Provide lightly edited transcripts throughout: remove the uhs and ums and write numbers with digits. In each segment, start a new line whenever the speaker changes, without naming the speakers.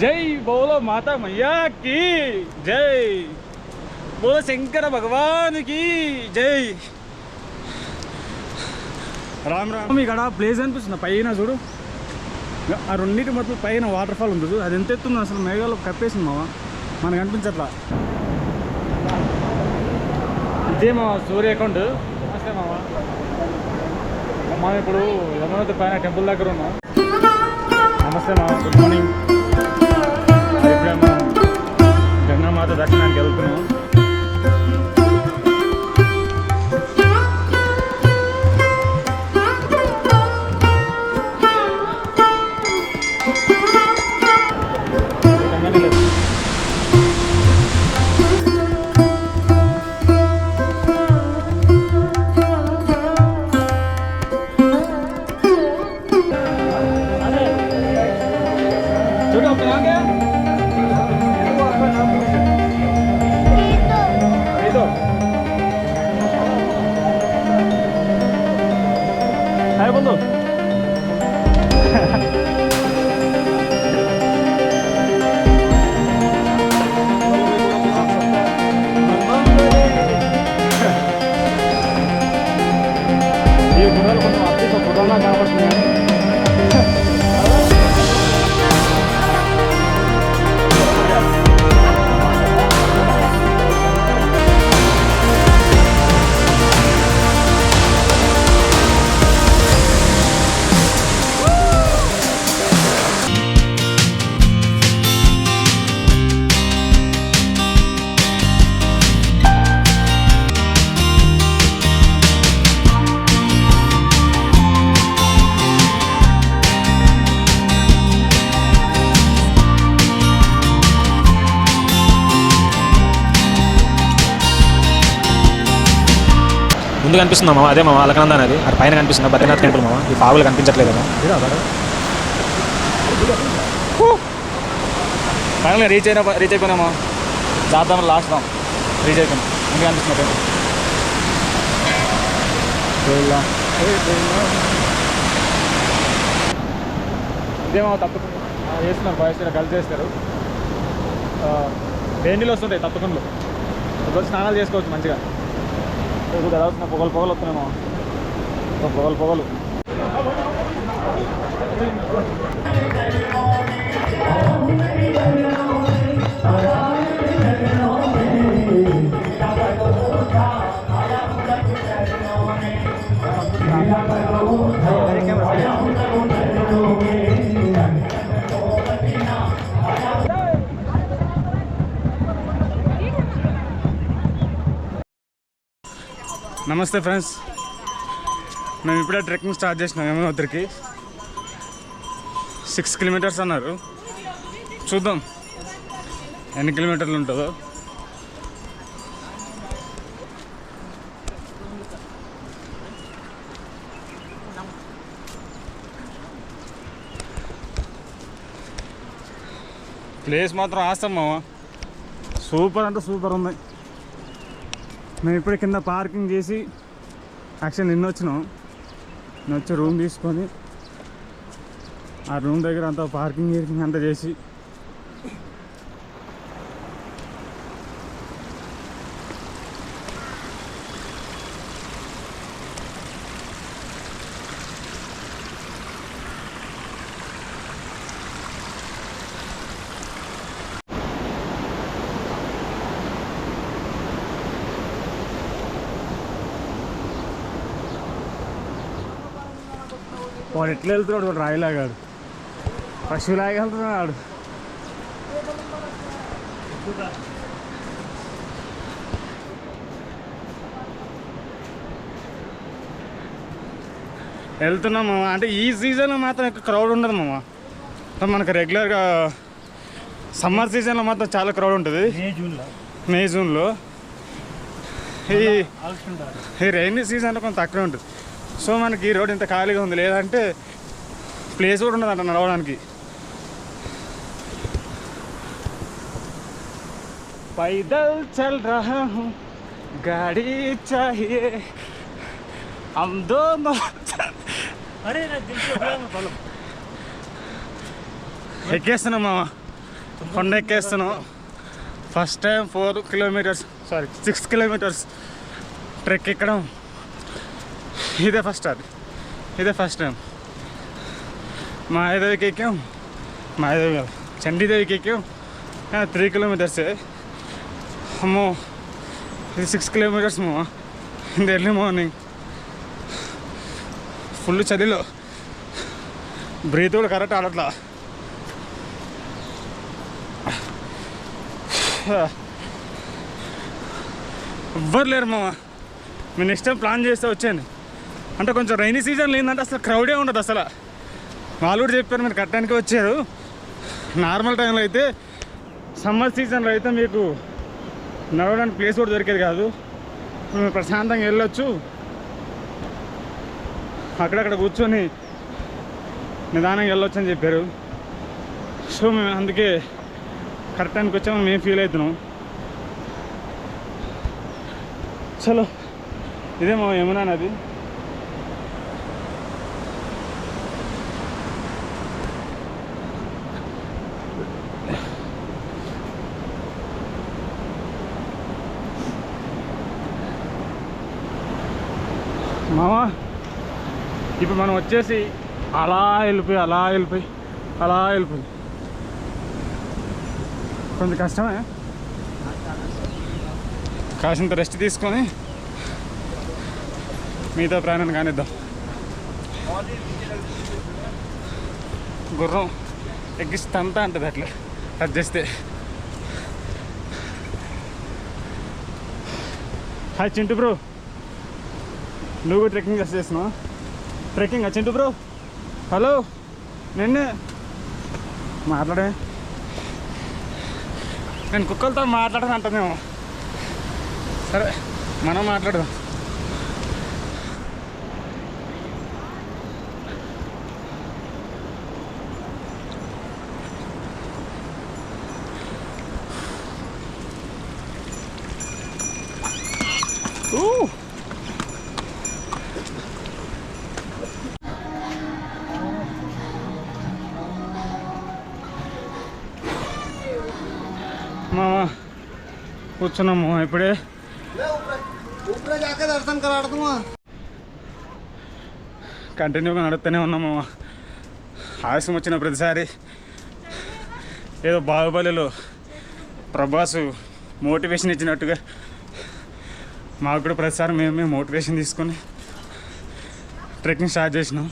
జై బోలో మాతా మయ్యా की జై బోలో శంకర భగవానికి జై. రామ్ రామ్. ఇక్కడ ప్లేస్ అనిపిస్తుంది పైన చూడు, ఆ రెండింటి మధ్య పైన వాటర్ ఫాల్ ఉంది. అది ఎంత ఎత్తుంది అసలు, మేఘాలు కప్పేసింది మామ, మనకు అనిపించట్లా. ఇదే మా సూర్య అకౌంట్. నమస్తే మామ. మనం ఇప్పుడు యమునోత్రి పైన టెంపుల్ దగ్గర ఉన్నాం. నమస్తే మామ, గుడ్ మార్నింగ్. ఇప్పుడే మనం గంగామాత దర్శనానికి వెళ్తున్నాం.
ముందు కనిపిస్తుంది మామ, అదే మామ అలకనంద అనేది. అది పైన కనిపిస్తుంది బద్రీనాథ్ టెంపుల్ మామ. ఈ పావులు కనిపించట్లేదు కదా.
ఫైనల్గా రీచ్ అయిపోయినామా. చేద్దాం, లాస్ట్ దాం, రీచ్ అయిపోయినాం. ఇంకా కనిపిస్తుంది టెంపుల్. ఇదేమో తప్పకుండా వేస్తున్నారు, బాయ్స్ కలిసి చేస్తారు. వేడిలో వస్తుంటాయి తప్పకుండా. ఒకరోజు స్నానాలు చేసుకోవచ్చు మంచిగా. కదా పొగలు పొగలు వస్తున్నామో, పొగలు పొగలు. నమస్తే ఫ్రెండ్స్, మేము ఇప్పుడే ట్రెక్కింగ్ స్టార్ట్ చేసినాం. యమునోత్రికి 6 కిలోమీటర్స్ అన్నారు. చూద్దాం ఎన్ని కిలోమీటర్లు ఉంటుందో. ప్లేస్ మాత్రం ఆస్తాం మామ, సూపర్ అంటే సూపర్ ఉంది. మేము ఇప్పుడే కింద పార్కింగ్ చేసి యాక్చువల్ నిన్న వచ్చినాం. నేను వచ్చి రూమ్ తీసుకొని ఆ రూమ్ దగ్గర అంతా పార్కింగ్ అంతా చేసి వాడు ఎట్లా వెళ్తున్నాడు, వాడు రాయిలాగాడు, పశువులాగా వెళ్తున్నాడు. వెళ్తున్నాం మామ. అంటే ఈ సీజన్లో మాత్రం ఎక్కువ క్రౌడ్ ఉండదు మామ. మనకు రెగ్యులర్గా సమ్మర్ సీజన్లో మాత్రం చాలా క్రౌడ్ ఉంటుంది. మే జూన్లో. ఈ రైనీ సీజన్లో కొంచెం తక్కువ ఉంటుంది. సో మనకి ఈ రోడ్ ఇంత ఖాళీగా ఉంది, లేదంటే ప్లేస్ కూడా ఉండదు అంట నడవడానికి. पैदल चल रहा हूँ गाड़ी चाहिए हम दोनों ఎక్కేస్తున్నాం మామ. కొండ ఎక్కేస్తున్నాం. First time 4 kilometres 6 kilometres trek ఎక్కడం ఇదే ఫస్ట్ టైం. మాయాదేవికి ఎక్కాం, మాయాదేవి కాదు చండీదేవికి ఎక్కాం 3 కిలోమీటర్సే. అమ్మో ఇది 6 కిలోమీటర్స్ మామ ఇన్ ఎర్లీ మార్నింగ్. ఫుల్ చలిలో బ్రీత్ కూడా కరెక్ట్ ఆడట్లా. ఎవ్వరు లేరు మామ. మీరు నెక్స్ట్ టైం ప్లాన్ చేస్తే వచ్చాను. అంటే కొంచెం రైనీ సీజన్ లేదంటే అసలు క్రౌడే ఉండదు. అసలు వాళ్ళు కూడా చెప్పారు మీరు కట్టడానికి వచ్చారు. నార్మల్ టైంలో అయితే సమ్మర్ సీజన్లో అయితే మీకు నడవడానికి ప్లేస్ కూడా దొరికేది కాదు. మీరు ప్రశాంతంగా వెళ్ళొచ్చు, అక్కడక్కడ కూర్చొని నిదానంగా వెళ్ళొచ్చు అని చెప్పారు. సో మేము అందుకే కరెక్ట్ టైంకి వచ్చామని మేము ఫీల్ అవుతున్నాం. చలో ఇదే మా యమునా నది. మామా ఇప్పుడు మనం వచ్చేసి అలా వెళ్ళిపోయి కొంచెం కష్టమే. కాసింత రెస్ట్ తీసుకొని మిగతా ప్రయాణాన్ని కానిద్దాం. గుర్రం ఎక్కిస్తంతా అంటుంది అట్లా అది చేస్తే. హాయ్ చింటూ బ్రో, నువ్వు ట్రెక్కింగ్ చేస్తున్నావా? Trekking Chintu bro? హలో, నిన్నే మాట్లాడే. నేను కుక్కలతో మాట్లాడని అంటానేమో. సరే మనం మాట్లాడదాం. మామా కూర్చున్నాము ఇప్పుడే. కంటిన్యూగా నడుస్తూనే ఉన్నాము. ఆయాసం వచ్చిన ప్రతిసారి ఏదో బాహుబలిలో ప్రభాస్ మోటివేషన్ ఇచ్చినట్టుగా మాకు కూడా ప్రతిసారి మేమే మోటివేషన్ తీసుకొని ట్రెక్కింగ్ స్టార్ట్ చేసినాం.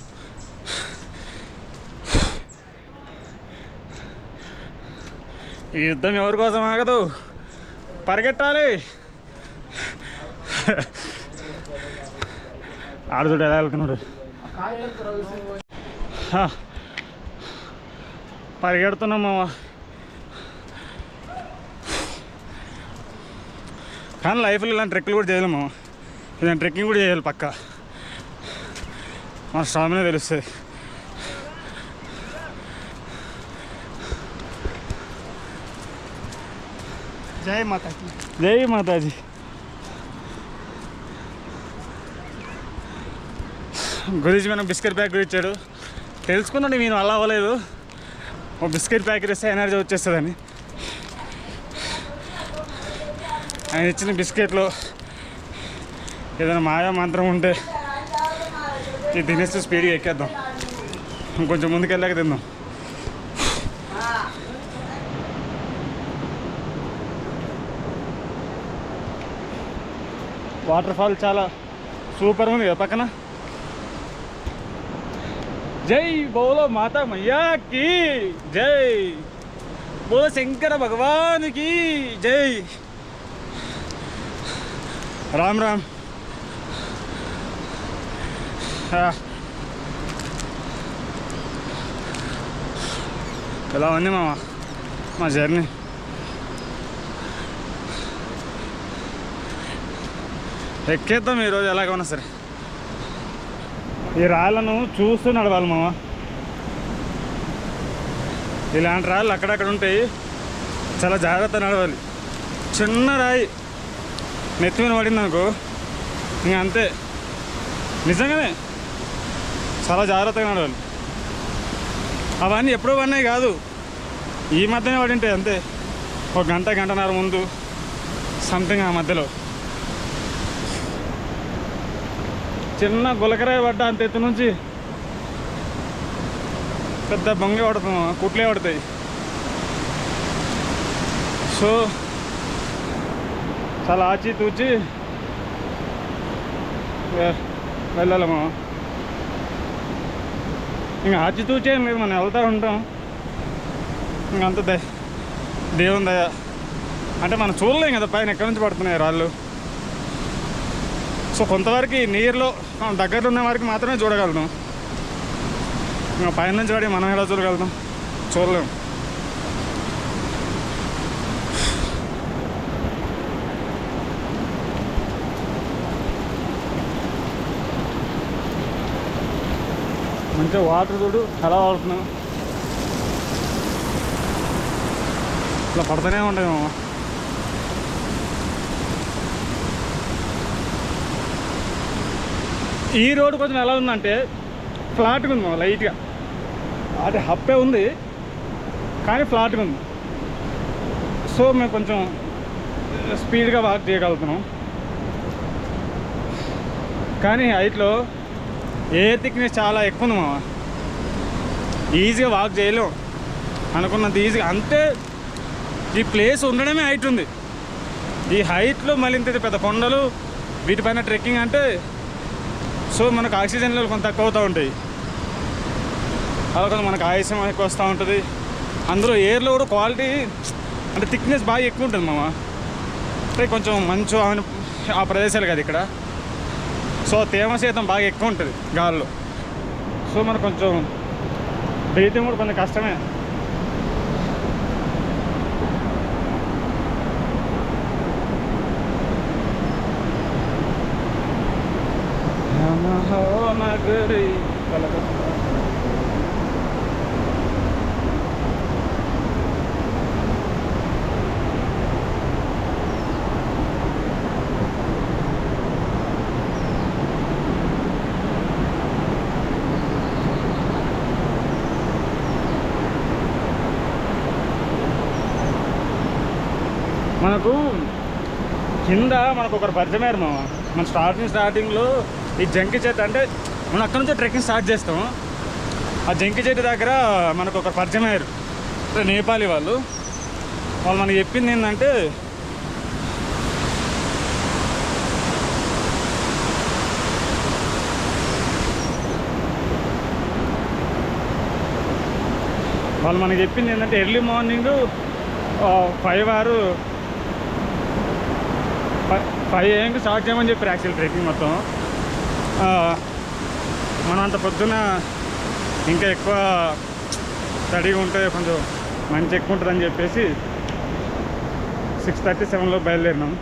ఈ యుద్ధం ఎవరి కోసం ఆగదు, పరిగెట్టాలి. ఆడుతుడు ఎలా వెళ్తున్నాడు, పరిగెడుతున్నాం మామ. కానీ లైఫ్లో ఇలాంటి ట్రెక్లు కూడా చేయలేము మామ. ఇలాంటి ట్రెక్కింగ్ కూడా చేయాలి పక్కా. మన స్వామినే తెలుస్తుంది. జై మాతాజీ, జై మాతాజీ. గురించి మనం బిస్కెట్ ప్యాక్ ఇచ్చాడు. తెలుసుకున్నాడు నేను అలా అవ్వలేదు. ఒక బిస్కెట్ ప్యాకెట్ ఇస్తే ఎనర్జీ వచ్చేస్తుందని. ఆయన ఇచ్చిన బిస్కెట్లో ఏదైనా మాయా మంత్రం ఉంటే ఇది తినేస్తే స్పీడ్గా ఎక్కేద్దాం. ఇంకొంచెం ముందుకు వెళ్ళాక తిందాం. వాటర్ ఫాల్ చాలా సూపర్ ఉంది కదా పక్కన. జై బోలో మాతా మయ్యాకి జై, బోలో శంకర భగవానికి జై. రామ్ రామ్. ఎలా ఉంది మా జర్నీ? ఎక్కేద్దాం ఈరోజు ఎలాగైనా సరే. ఈ రాళ్ళను చూస్తూ నడవాలి మామ. ఇలాంటి రాళ్ళు అక్కడక్కడ ఉంటాయి, చాలా జాగ్రత్త నడవాలి. చిన్న రాయి నెత్తి మీద పడింది అనుకో ఇంకా అంతే. నిజంగానే చాలా జాగ్రత్తగా నడవాలి. అవన్నీ ఎప్పుడో పడినాయి కాదు, ఈ మధ్యనే పడింటాయి అంతే, ఒక గంటన్నర ముందు సంథింగ్. ఆ మధ్యలో చిన్న గులకరాయి పడ్డా అంత ఎత్తు నుంచి పెద్ద బొంగే పడుతుంది, కుట్లే పడతాయి. సో చాలా ఆచితూచి వెళ్ళాలమ్మా. ఇంకా ఆచితూచే ఏం లేదు, మనం వెళ్తూ ఉంటాం. ఇంకంత దేవుని దయ అంటే మనం చూడలేం కదా పైన ఎక్కడి నుంచి పడుతున్నాయి రాళ్ళు. సో కొంతవరకు నీరులో దగ్గరలో ఉన్న వారికి మాత్రమే చూడగలుగుతాం. ఇంకా పైన నుంచి పడి మనం ఎలా చూడగలుగుతాం? చూడలేము. మంచిగా వాటర్ చూడు ఎలా పడుతున్నాం, ఇట్లా పడుతూనే ఉంటాయి మామ. ఈ రోడ్డు కొంచెం ఎలా ఉందంటే ఫ్లాట్గా ఉంది మామ, లైట్గా. అది హప్పే ఉంది కానీ ఫ్లాట్గా ఉంది. సో మేము కొంచెం స్పీడ్గా వాక్ చేయగలుగుతున్నాం. కానీ హైట్లో ఎయిర్ థిక్నెస్ చాలా ఎక్కువ ఉంది మామ, ఈజీగా వాక్ చేయలేం అనుకున్నంత ఈజీగా. అంతే ఈ ప్లేస్ ఉండడమే హైట్ ఉంది. ఈ హైట్లో మళ్ళీ ఇంత పెద్ద కొండలు, వీటిపైన ట్రెక్కింగ్ అంటే సో మనకు ఆక్సిజన్ లెవెల్ కొంత తక్కువ అవుతూ ఉంటాయి. అలా కొంచెం మనకు ఆయాసం ఎక్కువ వస్తూ ఉంటుంది. అందులో ఎయిర్లో కూడా క్వాలిటీ అంటే థిక్నెస్ బాగా ఎక్కువ ఉంటుంది మామ. అంటే కొంచెం మంచు ఆ ప్రదేశాలు కదా ఇక్కడ. సో తేమ శాతం బాగా ఎక్కువ ఉంటుంది గాల్లో. సో మనకు కొంచెం బ్రీతింగ్ కూడా కొంచెం కష్టమే. నగరి మనకు కింద మనకు ఒకరు పరిచయం అయ్యారు మామ. మన స్టార్టింగ్లో ఈ జంకి చెట్టు అంటే మనం అక్కడ నుంచి ట్రెక్కింగ్ స్టార్ట్ చేస్తాం. ఆ జంకి చెట్టు దగ్గర మనకు ఒకరు పరిచయం అయ్యారు, నేపాలీ వాళ్ళు. మనకు చెప్పింది ఏంటంటే ఎర్లీ మార్నింగ్ 5 AM స్టార్ట్ చేయమని చెప్పారు యాక్చువల్ ట్రెక్కింగ్ మొత్తం. మనం అంత పొద్దున్న ఇంకా ఎక్కువ స్టడీగా ఉంటే కొంచెం మంచి ఎక్కువ ఉంటుందని చెప్పేసి 6:30, 7లో బయలుదేరినాం.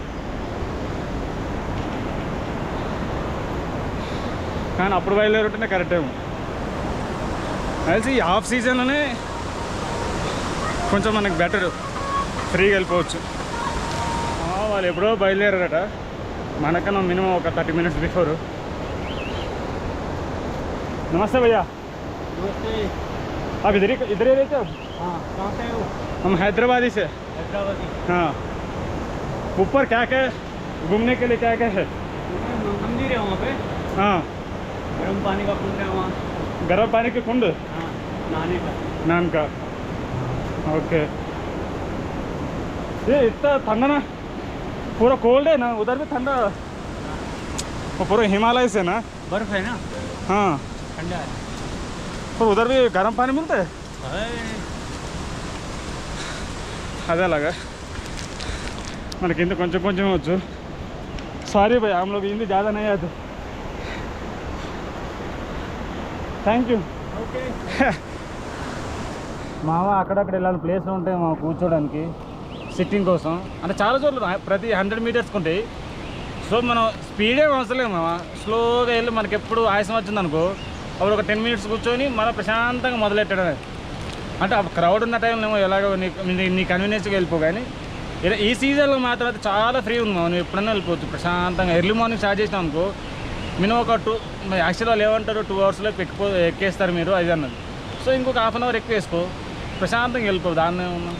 కానీ అప్పుడు బయలుదేరుంటేనే కరెక్ట్ ఏమో కలిసి. ఈ ఆఫ్ సీజన్లోనే కొంచెం మనకు బెటర్, ఫ్రీగా వెళ్ళిపోవచ్చు. వాళ్ళు ఎప్పుడో బయలుదేరారట, మనకన్నా మినిమం ఒక 30 minutes బిఫోర్. नमस्ते भैया।
नमस्ते।
आप इधर ही रहते हो?
हाँ, कहाँ से हो?
हम हैदराबादी से।
हैदराबादी।
हाँ, ऊपर क्या क्या घूमने के लिए क्या क्या है?
मंदिर है वहाँ पे।
हाँ,
गर्म पानी का कुंड है वहाँ।
गर्म पानी के कुंड?
हाँ, नहाने का।
नान का। ओके। ये इतना ठंडा ना, पूरा कोल्ड है ना उधर भी ठंडा? वो पूरा हिमालय से ना?
बर्फ है ना?
हाँ,
ठंडा है।
तो उधर भी गर्म पानी मिलता है? అదేలాగా మనకి ఇంత కొంచెం కొంచెం వచ్చు. సారీ భయ్, हम लोग हिंदी ज़्यादा नहीं आते. Thank you.
ఓకే.
మామ అక్కడక్కడ ఇలాంటి ప్లేస్లు ఉంటాయి మా కూర్చోడానికి, సిట్టింగ్ కోసం. అంటే చాలా చోట్ల ప్రతి 100 meters ఉంటాయి. సో మనం స్పీడే అవసరం లేదు మామ, స్లోగా వెళ్ళి మనకి ఎప్పుడు ఆయాసం వచ్చిందనుకో అప్పుడు ఒక 10 minutes కూర్చొని మనం ప్రశాంతంగా మొదలెట్టడమే. అంటే ఆ క్రౌడ్ ఉన్న టైంలో ఏమో ఎలాగో నీ కన్వీనియన్స్గా వెళ్ళిపో. కానీ ఈ సీజన్లో మాత్రం అయితే చాలా ఫ్రీ ఉంది మనం ఎప్పుడైనా వెళ్ళిపోవచ్చు ప్రశాంతంగా. ఎర్లీ మార్నింగ్ స్టార్ట్ చేసినాం అనుకో మినిమం ఒక యాక్చువల్గా ఏమంటారు 2 hours ఎక్కేస్తారు మీరు అది అన్నది. సో ఇంకొక 1/2 hour ఎక్కువ వేసుకో, ప్రశాంతంగా వెళ్ళిపోవు. దాన్ని ఉన్నాం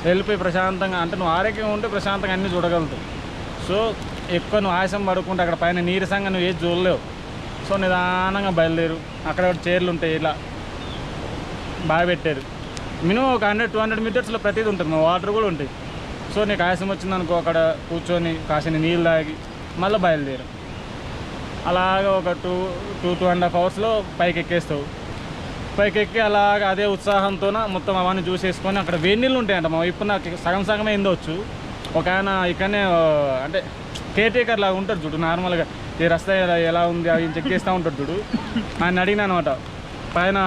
వెళ్ళిపోయి ప్రశాంతంగా అంటే నువ్వు ఆరోగ్యంగా ఉంటే ప్రశాంతంగా అన్నీ చూడగలుగుతావు. సో ఎక్కువ నువ్వు ఆయాసం పడుకుంటే అక్కడ పైన నీరసంగా నువ్వు ఏది చూడలేవు. సో నిదానంగా బయలుదేరు. అక్కడ చైర్లు ఉంటాయి, ఇలా బాగా పెట్టారు. మినిమం ఒక 100-200 మీటర్స్లో ప్రతిదీ ఉంటుంది, వాటర్ కూడా ఉంటాయి. సో నీకు ఆయాసం వచ్చిందనుకో అక్కడ కూర్చొని కాసిన నీళ్ళు తాగి మళ్ళీ బయలుదేరు. అలాగ ఒక 2-2.5 అవర్స్లో పైకి ఎక్కేస్తావు. పైకి ఎక్కి అలాగ అదే ఉత్సాహంతో మొత్తం అవన్నీ చూసేసుకొని అక్కడ వేడి నీళ్ళు ఉంటాయంట. మా ఇప్పుడు నాకు సగమే ఎందవచ్చు. ఒక ఆయన ఇక్కడనే అంటే కేర్టేకర్ లాగా ఉంటాడు చూడు, నార్మల్గా ఈ రస్తా ఎలా ఉంది అవి చెక్ చేస్తూ ఉంటాడు చూడు. ఆయన అడిగినా అనమాట, పైన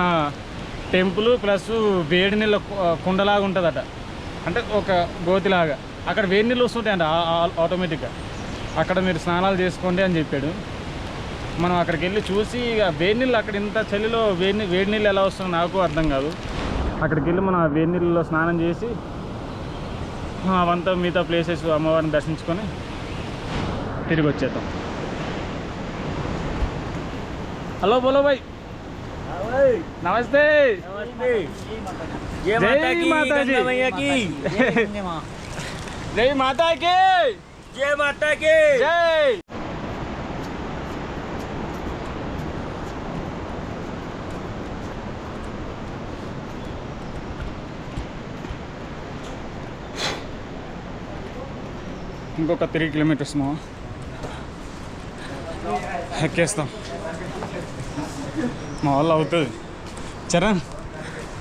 టెంపుల్ ప్లస్ వేడి నీళ్ళ కుండలాగా ఉంటుందట, అంటే ఒక గోతిలాగా. అక్కడ వేడి నీళ్ళు వస్తుంటాయంట ఆటోమేటిక్గా. అక్కడ మీరు స్నానాలు చేసుకోండి అని చెప్పాడు. మనం అక్కడికి వెళ్ళి చూసి వేడి నీళ్ళు అక్కడ ఇంత చలిలో వేడి నీళ్ళు ఎలా వస్తుందో నాకు అర్థం కాదు. అక్కడికి వెళ్ళి మనం ఆ వేడి నీళ్ళలో స్నానం చేసి అవంతా మిగతా ప్లేసెస్ అమ్మవారిని దర్శించుకొని తిరిగి వచ్చేద్దాం. హలో బోలో భాయ్, నమస్తే. జై మాతాజీ, జై మాతాకి, జై మాతాకి, జై. ఇంకొక 3 కిలోమీటర్స్ ఎక్కేస్తాం. మా వల్ల అవుతుంది చరణ్,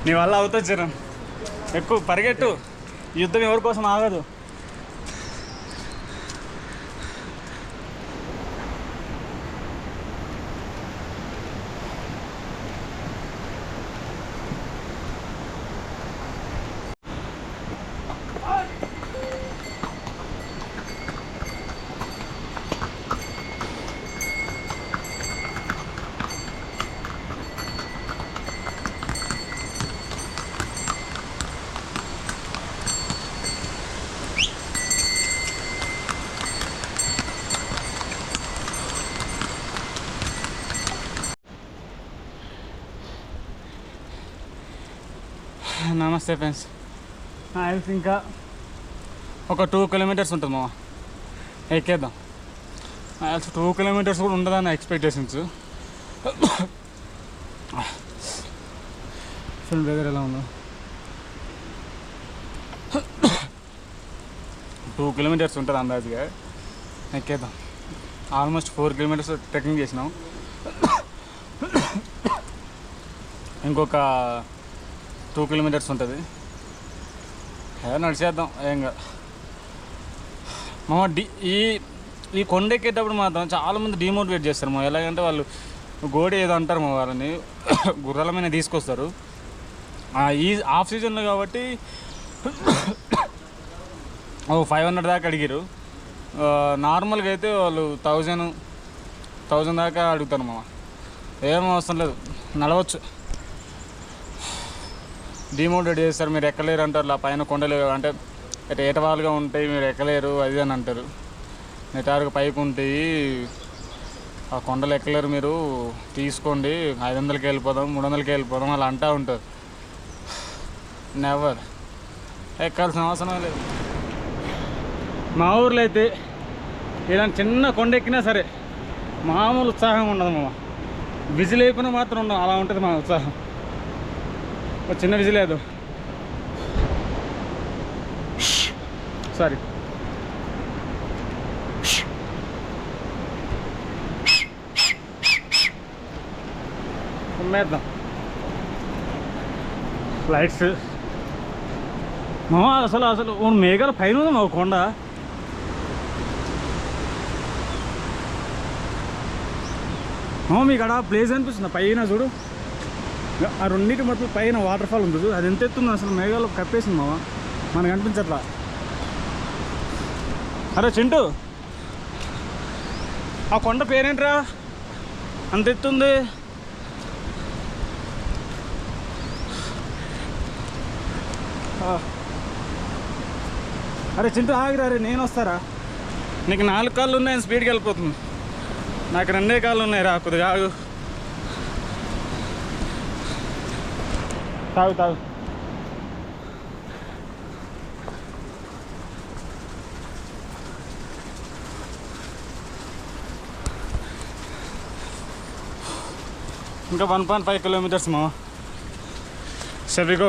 నీ వల్ల అవుతుంది చరణ్. ఎక్కువ పరిగెట్టు, యుద్ధం ఎవరి కోసం ఆగదు. నమస్తే ఫ్రెండ్స్. ఇంకా ఒక 2 కిలోమీటర్స్ ఉంటుంది మామ, ఎక్కేద్దాం. 2 కిలోమీటర్స్ కూడా ఉండదన్న ఎక్స్పెక్టేషన్స్. ఫుల్ వెదర్ ఎలా ఉందో. 2 కిలోమీటర్స్ ఉంటుంది అందాజుగా, ఎక్కేద్దాం. ఆల్మోస్ట్ 4 కిలోమీటర్స్ ట్రెక్కింగ్ చేసినాం. ఇంకొక 2 కిలోమీటర్స్ ఉంటుంది, నడిచేద్దాం ఏం కాదు. ఈ కొండ ఎక్కేటప్పుడు మాత్రం చాలామంది డిమోటివేట్ చేస్తారు మా. ఎలాగంటే వాళ్ళు గోడ ఏదో అంటారు మా, వాళ్ళని గుర్రాల మీద తీసుకొస్తారు. ఈ ఆఫ్ సీజన్లో కాబట్టి 500 దాకా అడిగారు. నార్మల్గా అయితే వాళ్ళు 1000 దాకా అడుగుతారు మామ. ఏం అవసరం లేదు, నడవచ్చు. డిమోటివేట్ చేస్తారు, మీరు ఎక్కలేరు అంటారు. ఆ పైన కొండలు అంటే ఏటవాలుగా ఉంటాయి, మీరు ఎక్కలేరు అది అని అంటారు. నిటారుగా పైకి ఉంటాయి, ఆ కొండలు ఎక్కలేరు, మీరు తీసుకోండి 500కి వెళ్ళిపోదాం 300కి వెళ్ళిపోదాం అలా అంటూ ఉంటారు. నెవర్, ఎక్కాల్సిన అవసరం లేదు. మా ఊర్లో అయితే ఇలాంటి చిన్న కొండ ఎక్కినా సరే మామూలు ఉత్సాహం ఉండదు మామ. విజిల్ అయిపోయినా మాత్రం ఉండదు, అలా ఉంటుంది మా ఉత్సాహం. ఒక చిన్న విజిల్ లేదు, సారీ. కుమ్మేద్దాం లైట్స్ మామ. అసలు మేఘాల పైన ఉంది మా కొండ. మీకు అక్కడ ప్లేస్ అనిపిస్తుంది పైన చూడు, ఆ రెండింటి మొత్తం పైన వాటర్ ఫాల్ ఉంది. అది ఎంత ఎత్తుంది అసలు, మేఘాలు కప్పేసింది మామ, మనకు అనిపించట్లా. అరే చింటూ, ఆ కొండ పేరేంట్రా అంత ఎత్తుంది? అరే చింటూ ఆగిరా, అరే నేను వస్తారా? నీకు 4 కాళ్ళు ఉన్నాయని స్పీడ్కి వెళ్ళిపోతుంది, నాకు 2 కాళ్ళు ఉన్నాయి రా, కొద్దిగా ఆగు. తాగు ఇంకా 1.5 కిలోమీటర్స్ మా. Shall we go?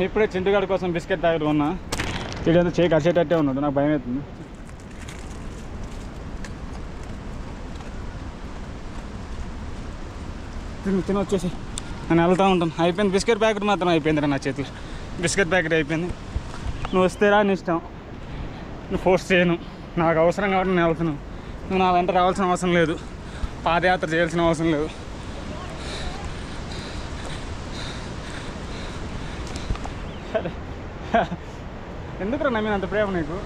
ఇప్పుడే చింటుగాడి కోసం బిస్కెట్ ప్యాకెట్ కొన్నా. ఇదంతా చేయి కరిచేటట్టే ఉన్నాడు, నాకు భయం అవుతుంది. తిని వచ్చేసి నేను వెళ్తూ ఉంటాను. అయిపోయింది బిస్కెట్ ప్యాకెట్ మాత్రం అయిపోయిందిరా నా చేతిలో. బిస్కెట్ ప్యాకెట్ అయిపోయింది. నువ్వు వస్తేరా నీ ఇష్టం, నువ్వు ఫోర్స్ చేయను. నాకు అవసరం కాబట్టి నేను వెళ్తున్నాను. నువ్వు నా వెంట రావాల్సిన అవసరం లేదు, పాదయాత్ర చేయాల్సిన అవసరం లేదు. ఎందుకు నా మీద అంత ప్రేమ నీకు?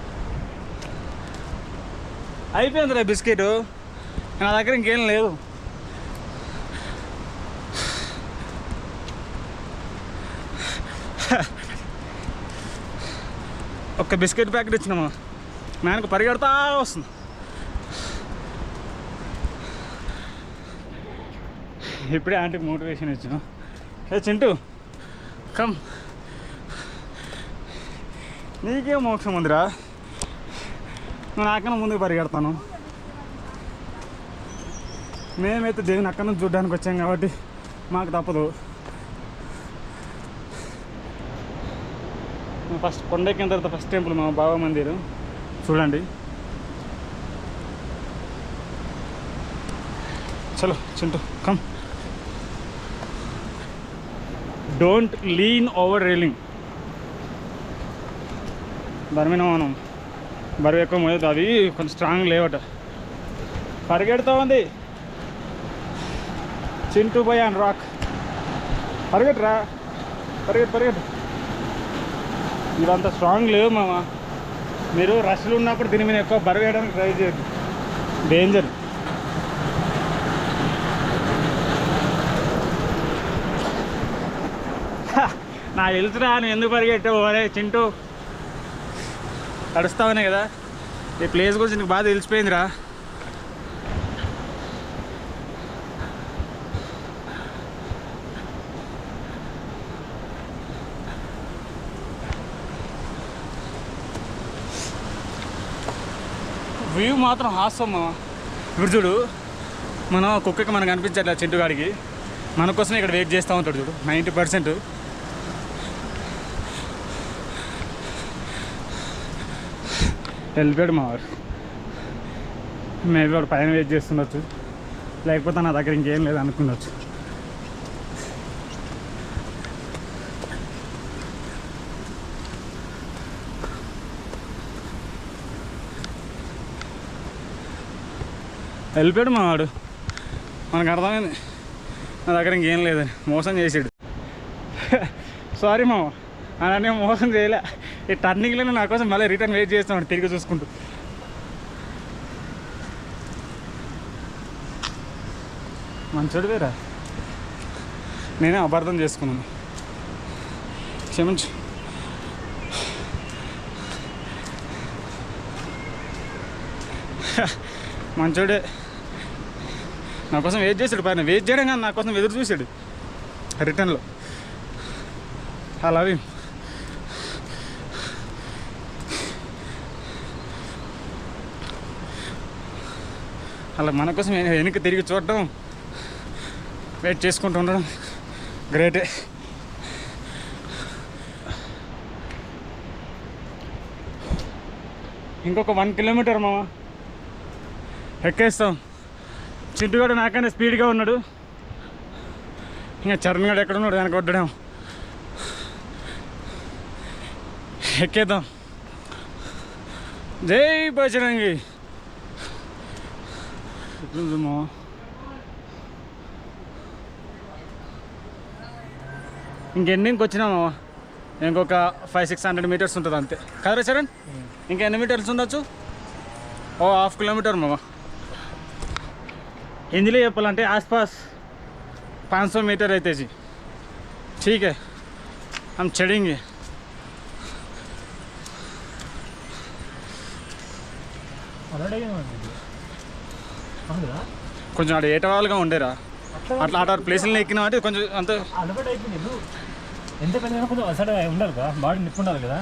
అయిపోయిందిరా బిస్కెట్, నా దగ్గర ఇంకేం లేదు. ఒక్క బిస్కెట్ ప్యాకెట్ ఇచ్చినామా, నాన్నకు పరిగెడతా వస్తుంది. ఇప్పుడే ఆంటీకి మోటివేషన్ ఇచ్చాను. ఏ చింటూ కమ్, నీకేం మోక్షం ఉందిరా, నువ్వు నాకన్నా ముందుకు పరిగెడతాను. మేమైతే దేవుని అక్కడి నుంచి చూడడానికి వచ్చాం కాబట్టి మాకు తప్పదు. ఫస్ట్ కొండెక్కిన తర్వాత ఫస్ట్ టెంపుల్ మా బాబా మందిర్ చూడండి. చలో Chintu come. Don't lean over railing. బరువు మనం బరువు ఎక్కువ మోయదు, అది కొంచెం స్ట్రాంగ్ లేవట. పరిగెడుతూ ఉంది చింటూ బాయ్ అండ్ రాక్. పరిగెట్టురా, పరిగెట్టు. ఇదంతా స్ట్రాంగ్ లేవు మామ. మీరు రష్లు ఉన్నప్పుడు దీని మీద ఎక్కువ బరువు వేయడానికి ట్రై చేయదు, డేంజర్. నాకు తెలుసురా నువ్వు ఎందుకు పరిగెట్టావు. అరే చింటూ, తడుస్తావనే కదా, ఈ ప్లేస్ గురించి నీకు బాగా తెలిసిపోయిందిరా. వ్యూ మాత్రం హాస్యం. ఇప్పుడు చూడు, మనం కుక్కకి మనకు అనిపించట్లే, చింటుగాడికి మన కోసం ఇక్కడ వెయిట్ చేస్తూ ఉంటాడు చూడు 90%. వెళ్ళిపోయాడు మా వాడు. మేబీ వాడు పైన వెయిట్ చేస్తుండొచ్చు, లేకపోతే నా దగ్గర ఇంకేం లేదు అనుకుండొచ్చు. వెళ్ళిపోయాడు మా వాడు. మనకు అర్థమైంది నా దగ్గర ఇంకేం లేదని, మోసం చేసాడు. సారీ మామ, అలానే మోసం చేయలే. ఈ టర్నింగ్లోనే నా కోసం మళ్ళీ రిటర్న్ వెయిట్ చేస్తున్నాడు తిరిగి చూసుకుంటూ. మంచోడు వేరా, నేనే అపార్థం చేసుకున్నాను, క్షమించు. మంచోడే, నా కోసం వెయిట్ చేశాడు. పైన వెయిట్ చేయడం కానీ నా కోసం ఎదురు చూశాడు రిటర్న్లో. I love you. అలా మన కోసం వెనక్కి తిరిగి చూడటం, వెయిట్ చేసుకుంటూ ఉండడం గ్రేటే. ఇంకొక 1 కిలోమీటర్ మామ ఎక్కేస్తాం. చింటుగాడు నాకన్నా స్పీడ్గా ఉన్నాడు, ఇంకా చరణ్గాడు ఎక్కడ ఉన్నాడు వెనక కొట్టడం. ఎక్కేద్దాం. జై బజరంగి. ఇంకెన్నింటికి వచ్చినామా, ఇంకొక 500-600 మీటర్స్ ఉంటుంది అంతే కదరా చరణ్? ఇంకెన్ని మీటర్స్ ఉండొచ్చు? ఓ 1/2 కిలోमीटर మామ. हिंदी చెప్పాలంటే आसपास 500 मीटर रहते जी. ठीक है, हम चढ़ेंगे. కొంచెం అక్కడ ఏటవాళ్ళుగా ఉండేరా, అట్లా అటు ప్లేసులను ఎక్కినా అంటే కొంచెం అంత
ఎంత పెద్ద కొంచెం అసలు ఉండాలి కదా, బాడీ నొప్పి ఉండాలి కదా.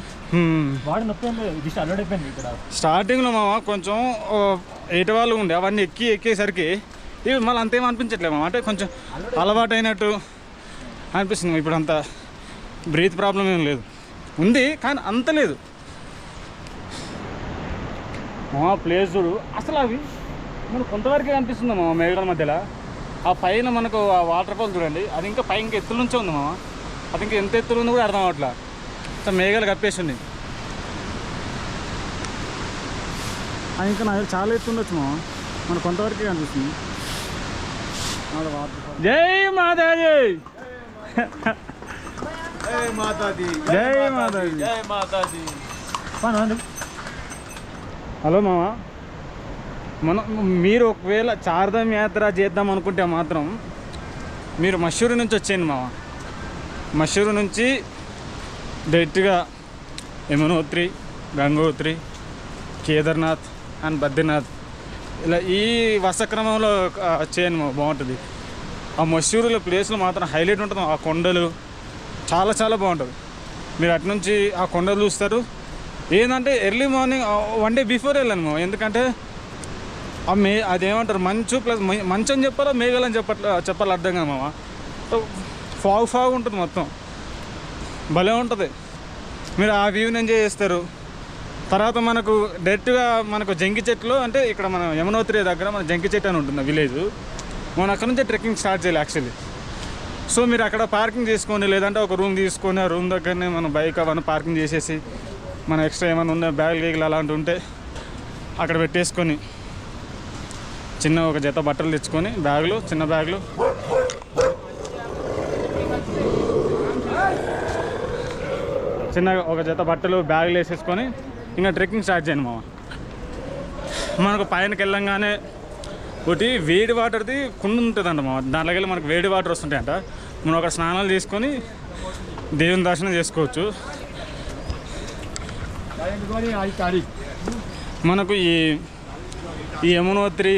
బాడీ నొప్పి ఏం లేదు, జస్ట్ అలవాటు అయిపోయింది ఇక్కడ.
స్టార్టింగ్లో మామ కొంచెం ఎయిట్ వాళ్ళు ఉండే అవన్నీ ఎక్కేసరికి ఇవి మళ్ళీ అంతేం అనిపించట్లేదు మామ. అంటే కొంచెం అలవాటు అయినట్టు అనిపిస్తుంది. ఇప్పుడు అంత బ్రీత్ ప్రాబ్లం ఏం లేదు, ఉంది కానీ అంత లేదు. ప్లేస్ చూడు అసలు అవి మనకు కొంతవరకే కనిపిస్తుంది మామ మేఘాల మధ్యలో. ఆ పైన మనకు ఆ వాటర్ ఫాల్ చూడండి, అది ఇంకా పై ఇంకా ఎత్తుల నుంచే ఉంది మామ. అది ఇంకా ఎంత ఎత్తులు ఉంది కూడా అర్థం అవట్లా, మేఘాలు కప్పేసి ఉంది. అది ఇంకా నాకు చాలా ఎత్తు ఉండొచ్చు మామ, మనకు కొంతవరకే కనిపిస్తుంది. జై మాతాజీ,
జై మాతాజీ,
జై మాతాజీ,
జై మాతాజీ.
హలో మామ, మీరు ఒకవేళ చార్ధామ్ యాత్ర చేద్దాం అనుకుంటే మాత్రం మీరు మషూరు నుంచి వచ్చేయండి మామ. మషూరు నుంచి డైరెక్ట్గా యమునోత్రి, గంగోత్రి, కేదార్నాథ్ అండ్ బద్రీనాథ్ ఇలా ఈ వర్షక్రమంలో చేయండి మామ, బాగుంటుంది. ఆ మషూరులో ప్లేస్లో మాత్రం హైలైట్ ఉంటుంది. ఆ కొండలు చాలా చాలా బాగుంటుంది. మీరు అటు నుంచి ఆ కొండలు చూస్తారు. ఏంటంటే ఎర్లీ మార్నింగ్ 1 day బిఫోర్ వెళ్ళాను మామ, ఎందుకంటే అదేమంటారు మంచు ప్లస్ మంచు అని చెప్పాలో మేఘాలని చెప్పాలి అర్థం కాదు మామ. ఫాగ్ ఉంటుంది మొత్తం, భలే ఉంటుంది. మీరు ఆ వ్యూని ఎంజాయ్ చేస్తారు. తర్వాత మనకు డైరెక్ట్గా మనకు జంకి చెట్లు, అంటే ఇక్కడ మన యమునోత్రి దగ్గర మన జంకి చెట్టు అని ఉంటుంది విలేజ్. మనం అక్కడ నుంచే ట్రెక్కింగ్ స్టార్ట్ చేయాలి యాక్చువల్లీ. సో మీరు అక్కడ పార్కింగ్ చేసుకోండి, లేదంటే ఒక రూమ్ తీసుకొని ఆ రూమ్ దగ్గరనే మన బైక్ అవన్నీ పార్కింగ్ చేసేసి మన ఎక్స్ట్రా ఏమైనా ఉన్న బ్యాగులు గీగులు అలాంటివి ఉంటే అక్కడ పెట్టేసుకొని చిన్న ఒక జత బట్టలు తెచ్చుకొని బ్యాగులు, చిన్న బ్యాగులు, చిన్న ఒక జత బట్టలు బ్యాగులు వేసేసుకొని ఇంకా ట్రెక్కింగ్ స్టార్ట్ చేయండి మామ. మనకు పైనకి వెళ్ళంగానే ఒకటి వేడి వాటర్ది కుండ ఉంటుందంట మామ, దాంట్లోకి వెళ్ళి మనకు వేడి వాటర్ వస్తుంటాయంట. మనం అక్కడ స్నానాలు చేసుకొని దేవుని దర్శనం చేసుకోవచ్చు. మనకు ఈ యమునోత్రి,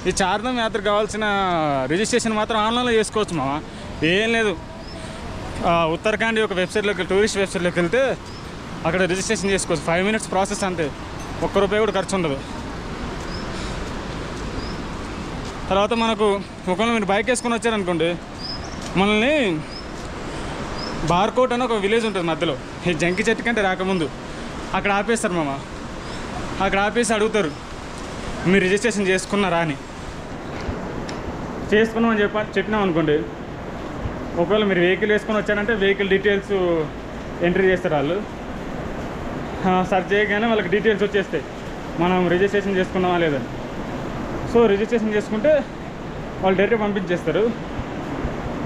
ఈ చార్ధామ్ యాత్ర కావాల్సిన రిజిస్ట్రేషన్ మాత్రం ఆన్లైన్లో చేసుకోవచ్చు మామ. ఏం లేదు, ఉత్తరాఖండ్ యొక్క వెబ్సైట్లోకి, టూరిస్ట్ వెబ్సైట్లోకి వెళ్తే అక్కడ రిజిస్ట్రేషన్ చేసుకోవచ్చు. 5 minutes ప్రాసెస్ అంతే, ₹1 కూడా ఖర్చు ఉండదు. తర్వాత మనకు ఒకవేళ మీరు బైక్ వేసుకొని వచ్చారనుకోండి, మనల్ని బార్కోట్ అని ఒక విలేజ్ ఉంటుంది మధ్యలో, ఈ జంకి చెట్టు కంటే రాకముందు అక్కడ ఆపేస్తారు మామ. అక్కడ ఆపేసి అడుగుతారు మీరు రిజిస్ట్రేషన్ చేసుకున్నారా అని. చేసుకున్నామని చెప్పినాం అనుకోండి, ఒకవేళ మీరు వెహికల్ వేసుకొని వచ్చారంటే వెహికల్ డీటెయిల్స్ ఎంట్రీ చేస్తారు వాళ్ళు. సెర్చ్ చేయగానే వాళ్ళకి డీటెయిల్స్ వచ్చేస్తాయి, మనం రిజిస్ట్రేషన్ చేసుకున్నామా లేదని. సో రిజిస్ట్రేషన్ చేసుకుంటే వాళ్ళు డైరెక్ట్గా పంపించేస్తారు.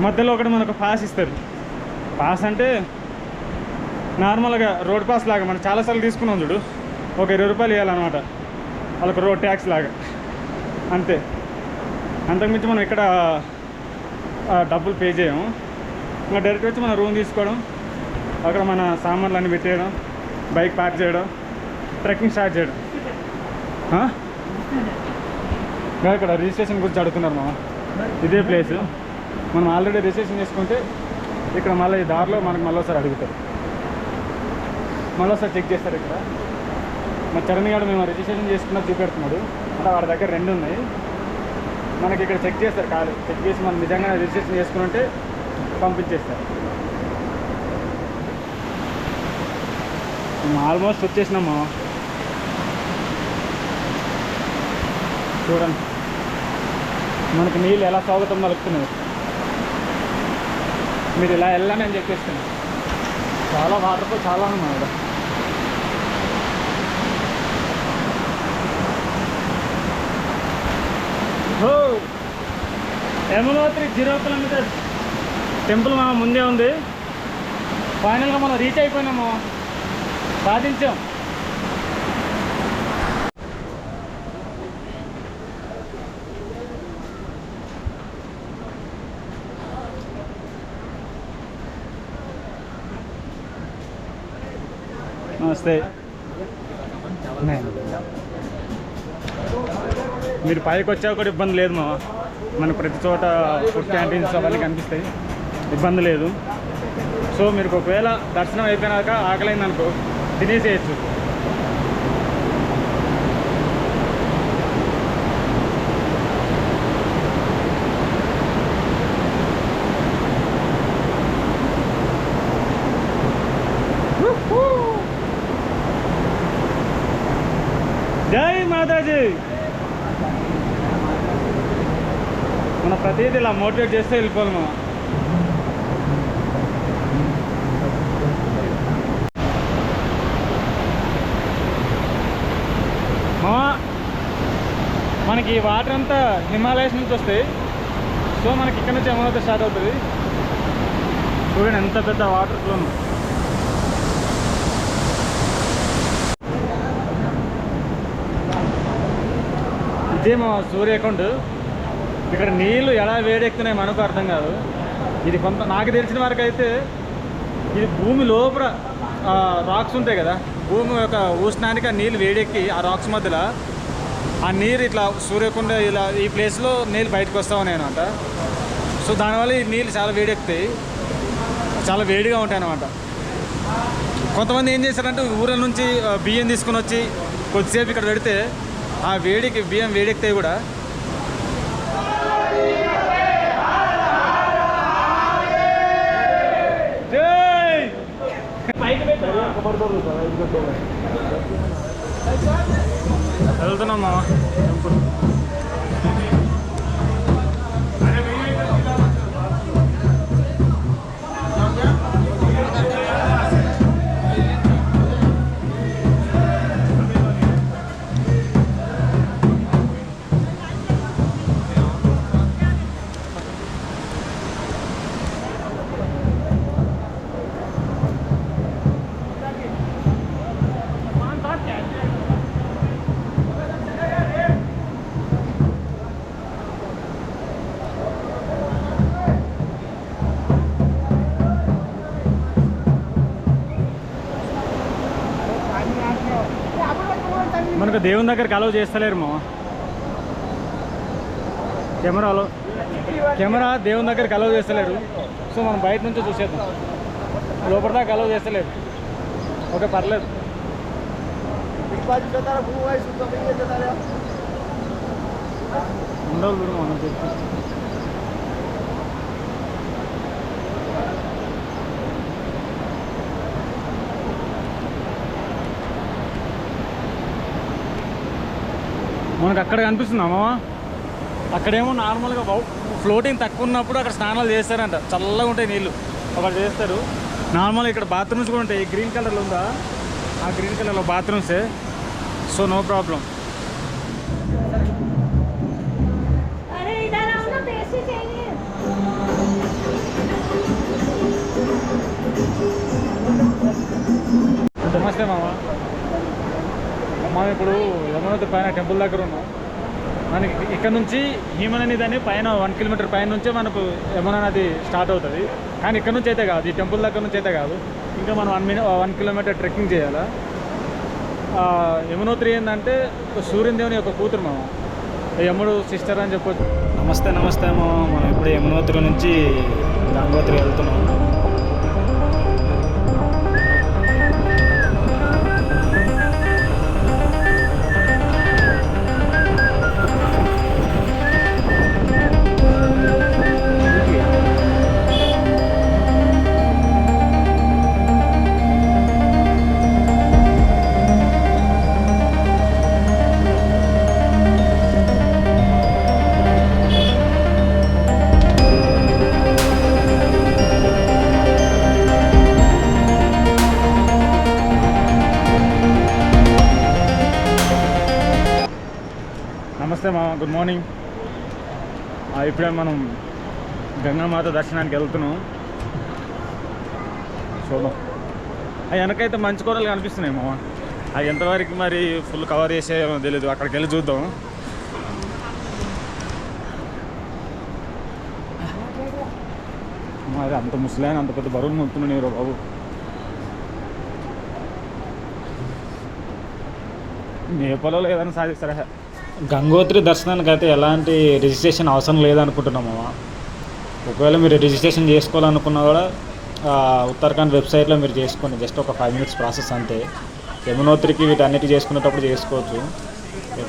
మధ్యలో ఒకటి మనకు పాస్ ఇస్తారు. పాస్ అంటే నార్మల్గా రోడ్ పాస్ లాగా మనం చాలాసార్లు తీసుకున్నాం చూడు, ఒక ₹20 ఇవ్వాలన్నమాట వాళ్ళకి, రోడ్ ట్యాక్స్ లాగా అంతే. అంతకుమించి మనం ఇక్కడ డబ్బులు పే చేయము. ఇంకా డైరెక్ట్ వచ్చి మన రూమ్ తీసుకోవడం, అక్కడ మన సామాన్లు అన్నీ పెట్టేయడం, బైక్ పార్క్ చేయడం, ట్రెక్కింగ్ స్టార్ట్ చేయడం. ఇక్కడ రిజిస్ట్రేషన్ గురించి అడుగుతున్నారు మామ. ఇదే ప్లేస్ మనం ఆల్రెడీ రిజిస్ట్రేషన్ చేసుకుంటే ఇక్కడ మళ్ళీ ఈ దారిలో మనకు మళ్ళీ ఒకసారి అడుగుతారు, మళ్ళీ ఒకసారి చెక్ చేస్తారు. ఇక్కడ మా చరణ్ గారు మేము రిజిస్ట్రేషన్ చేసుకున్నది చూపెడుతున్నాడు, అంటే వాడి దగ్గర 2 ఉన్నాయి. మనకి ఇక్కడ చెక్ చేస్తారు, కాదు చెక్ చేసి మనం నిజంగా రిజిస్ట్రేషన్ చేసుకుంటే పంపించేస్తారు. మేము ఆల్మోస్ట్ వచ్చేసినాము. చూడండి మనకి నీళ్ళు ఎలా స్వాగతం పలుకుతున్నాయి. మీరు ఇలా వెళ్ళని అని చెప్పేస్తున్నాను. చాలా వాటర్ఫాల్ చాలా ఉన్నాయి. యమునోత్రి 0 kilometers టెంపుల్ మా ముందే ఉంది. ఫైనల్గా మనం రీచ్ అయిపోయినాము, సాధించాం. నమస్తే. మీరు పైకి వచ్చా కూడా ఇబ్బంది లేదు మా, మనకు ప్రతి చోట ఫుడ్ క్యాంటీన్స్ అవన్నీ కనిపిస్తాయి, ఇబ్బంది లేదు. సో మీరు ఒకవేళ దర్శనం అయిపోయినాక ఆకలైంది అనుకో తినేసేయచ్చు. జై మాతాజీ. మన ప్రతిదీ ఇలా మోటివేట్ చేస్తే వెళ్ళిపోవాలి మనం. మనకి వాటర్ అంతా హిమాలయస్ నుంచి వస్తాయి. సో మనకి ఇక్కడ నుంచి యమునోత్రి స్టార్ట్ అవుతుంది. చూడండి ఎంత పెద్ద వాటర్ ఫ్లో. ఇదే మా సూర్యకొండ. ఇక్కడ నీళ్ళు ఎలా వేడెక్కుతున్నాయి మనకు అర్థం కాదు. ఇది కొంత నాకు తెలిసిన వరకు అయితే ఇది భూమి లోపల రాక్స్ ఉంటాయి కదా, భూమి యొక్క ఉష్ణానికి ఆ నీళ్ళు వేడెక్కి ఆ రాక్స్ మధ్యలో ఆ నీరు ఇట్లా సూర్యకొండ ఇలా ఈ ప్లేస్లో నీళ్ళు బయటకు వస్తూ ఉన్నాయి అనమాట. సో దానివల్ల ఈ నీళ్ళు చాలా వేడెక్కుతాయి, చాలా వేడిగా ఉంటాయి అన్నమాట. కొంతమంది ఏం చేశారంటే ఊళ్ళ నుంచి బియ్యం తీసుకుని వచ్చి కొద్దిసేపు ఇక్కడ పెడితే ఆ వేడికి బియ్యం వేడెక్కుతాయి కూడా. వెళ్తున్నాం మామ. మనకు దేవుని దగ్గరికి అలౌ చేస్తలేరు మా కెమెరా దేవుని దగ్గరికి అలౌ చేస్తలేరు. సో మనం బయట నుంచే చూసేద్దాం, లోపల దాకా అలౌ చేస్తలేరు. ఓకే పర్లేదు. ఉండవు చూడు మనం చెప్పి. మనకు అక్కడ కనిపిస్తున్నామా, అక్కడేమో నార్మల్గా ఫ్లోటింగ్ తక్కువ ఉన్నప్పుడు అక్కడ స్నానాలు చేస్తారంట, చల్లగా ఉంటాయి నీళ్ళు ఒకటి చేస్తారు. నార్మల్గా ఇక్కడ బాత్రూమ్స్ కూడా ఉంటాయి. గ్రీన్ కలర్లో ఉందా, ఆ గ్రీన్ కలర్లో బాత్రూమ్సే. So no problem. నమస్తే మామ. మనం ఇప్పుడు యమునోత్రి పైన టెంపుల్ దగ్గర ఉన్నాం. మనకి ఇక్కడ నుంచి భీమన నది అని పైన 1 కిలోమీటర్ పైన నుంచే మనకు యమునా నది స్టార్ట్ అవుతుంది. కానీ ఇక్కడ నుంచి అయితే కాదు, ఈ టెంపుల్ దగ్గర నుంచి అయితే కాదు, ఇంకా మనం 1 కిలోమీటర్ ట్రెక్కింగ్ చేయాలా. యమునోత్రి ఏంటంటే సూర్యుని దేవుని యొక్క కూతురు మామ, యముడు సిస్టర్ అని చెప్పొచ్చు.
నమస్తే నమస్తే మామ. మనం ఇప్పుడు యమునోత్రి నుంచి గంగోత్రి వెళ్తున్నాం.
నమస్తే మా, గుడ్ మార్నింగ్. ఇప్పుడే మనం గంగామాత దర్శనానికి వెళ్తున్నాం. చూద్దాం. అవి వెనకైతే మంచి కూరలు కనిపిస్తున్నాయి మామ. అవి ఎంతవరకు మరి ఫుల్ కవర్ చేసేమో తెలియదు, అక్కడికి వెళ్ళి చూద్దాం. మరి అంత ముసలాయన అంత పెద్ద బరువులు మొత్తున్నాడు బాబు. నేపాల్లో ఏదైనా సాధిస్తారా?
గంగోత్రి దర్శనానికి అయితే ఎలాంటి రిజిస్ట్రేషన్ అవసరం లేదనుకుంటున్నాము. ఒకవేళ మీరు రిజిస్ట్రేషన్ చేసుకోవాలనుకున్నా కూడా ఉత్తరాఖండ్ వెబ్సైట్లో మీరు చేసుకోండి, జస్ట్ ఒక 5 minutes ప్రాసెస్ అంతే. యమునోత్రికి వీటన్నిటి చేసుకునేటప్పుడు చేసుకోవచ్చు,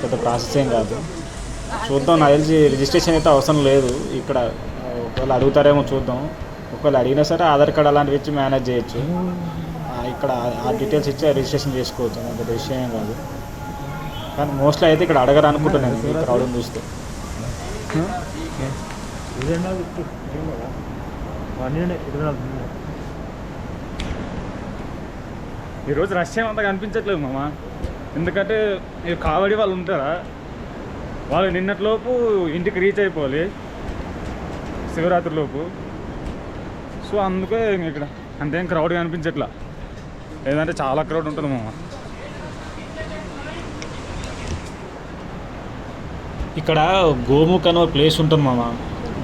పెద్ద ప్రాసెస్ ఏం కాదు. చూద్దాం, నాకు తెలిసి రిజిస్ట్రేషన్ అయితే అవసరం లేదు ఇక్కడ. ఒకవేళ అడుగుతారేమో చూద్దాం. ఒకవేళ అడిగినా సరే ఆధార్ కార్డ్ అలాంటివి ఇచ్చి మేనేజ్ చేయొచ్చు. ఇక్కడ ఆ డీటెయిల్స్ ఇచ్చి రిజిస్ట్రేషన్ చేసుకోవచ్చు, అంత విషయం ఏం కాదు. కానీ మోస్ట్లీ అయితే ఇక్కడ అడగరు అనుకుంటున్నాను ఈ క్రౌడ్ని చూస్తే.
ఈరోజు రష్ ఏమంతా కనిపించట్లేదు మామ, ఎందుకంటే ఈ కావడి వాళ్ళు ఉంటారా, వాళ్ళు నిన్నటిలోపు ఇంటికి రీచ్ అయిపోవాలి శివరాత్రి లోపు. సో అందుకే ఇక్కడ అంతేం క్రౌడ్ కనిపించట్లా, లేదంటే చాలా క్రౌడ్ ఉంటుంది మామ.
ఇక్కడ గోముఖ్ అనే ప్లేస్ ఉంటుంది మామ,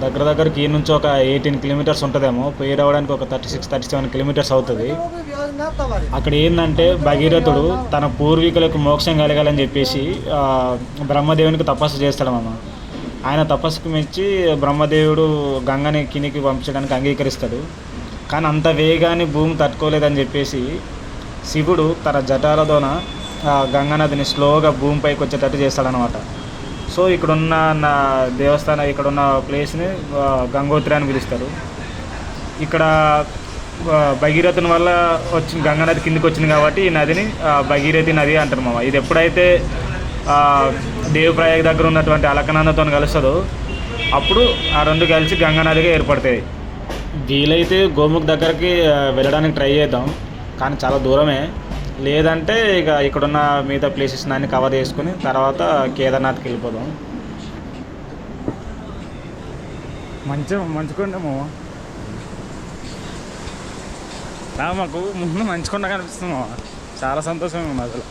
దగ్గరకి ఈ నుంచి ఒక 18 kilometers ఉంటుందేమో, పోయి రావడానికి ఒక 36-37 kilometers అవుతుంది. అక్కడ ఏంటంటే భగీరథుడు తన పూర్వీకులకు మోక్షం కలగాలని చెప్పేసి బ్రహ్మదేవునికి తపస్సు చేస్తాడు మామ. ఆయన తపస్సుకు మెచ్చి బ్రహ్మదేవుడు గంగని కిందికి పంపించడానికి అంగీకరిస్తాడు. కానీ అంత వేగాన్ని భూమి తట్టుకోలేదని చెప్పేసి శివుడు తన జటాలతోన గంగానదిని స్లోగా భూమిపైకి వచ్చేటట్టు చేస్తాడనమాట. సో ఇక్కడున్న దేవస్థానం, ఇక్కడున్న ప్లేస్ని గంగోత్రి అని పిలుస్తారు. ఇక్కడ భగీరథుని వల్ల గంగానది కిందికి వచ్చింది కాబట్టి ఈ నదిని భగీరథి నది అంటారు మామ. ఇది ఎప్పుడైతే దేవప్రయాగ దగ్గర ఉన్నటువంటి అలకనందతో కలుస్తుందో అప్పుడు ఆ రెండు కలిసి గంగానదిగా ఏర్పడతాయి. వీలైతే గోముఖ్ దగ్గరికి వెళ్ళడానికి ట్రై చేద్దాం, కానీ చాలా దూరమే. లేదంటే ఇక ఇక్కడున్న మిగతా ప్లేసెస్ అన్ని కవర్ చేసుకుని తర్వాత కేదార్నాథ్కి వెళ్ళిపోదాం.
మంచుకుంటాము మాకు ముందు మంచుకుండా కనిపిస్తుంది మామ, చాలా సంతోషంగా ఉంది అసలు.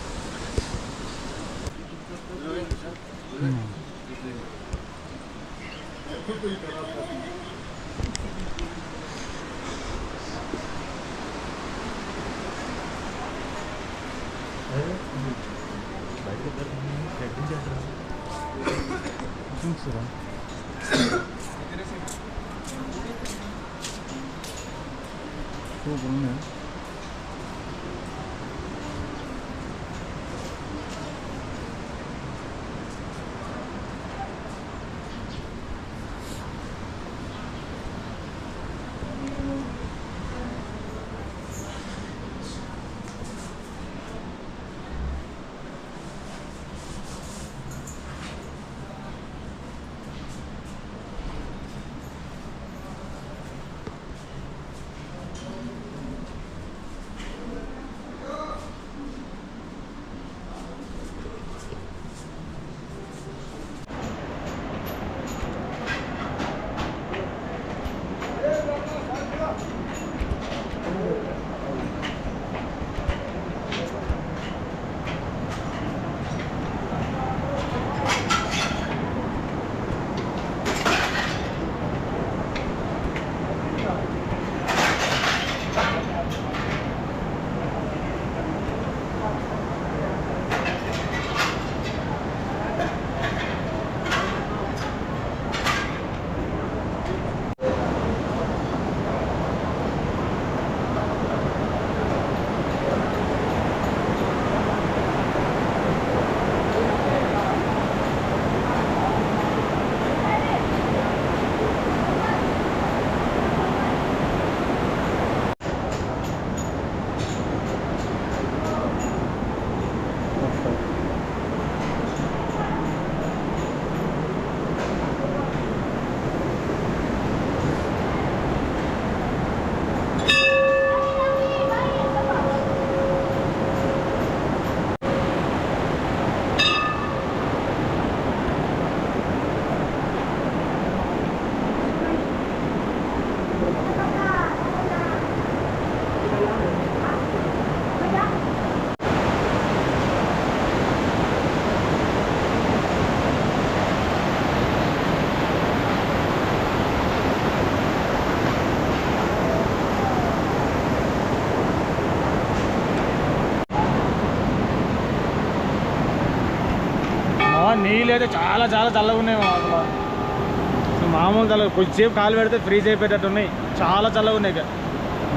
నీళ్ళు అయితే చాలా చాలా చల్లగా ఉన్నాయి అసలు, మామూలు చల్లగా. కొద్దిసేపు కాలు పెడితే ఫ్రీజ్ అయిపోయేటట్టు ఉన్నాయి, చాలా చల్లగా ఉన్నాయి.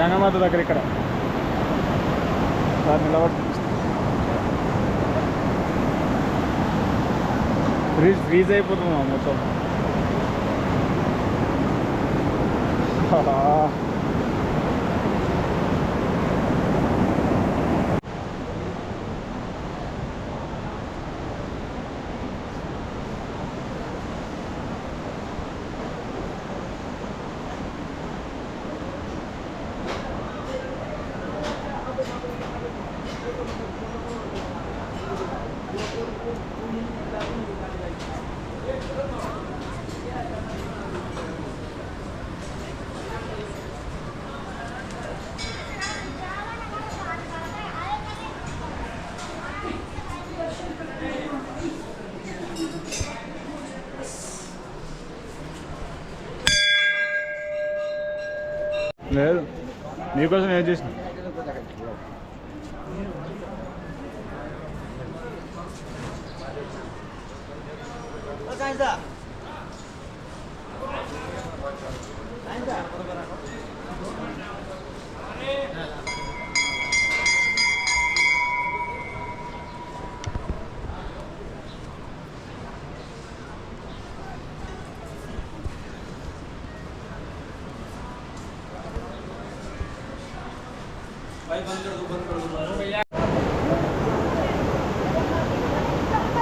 గంగమాత దగ్గర ఇక్కడ దాన్ని నిలబడి ఫ్రీజ్ అయిపోతుంది మొత్తం. లేదు నీకోసం ఏం చేసిన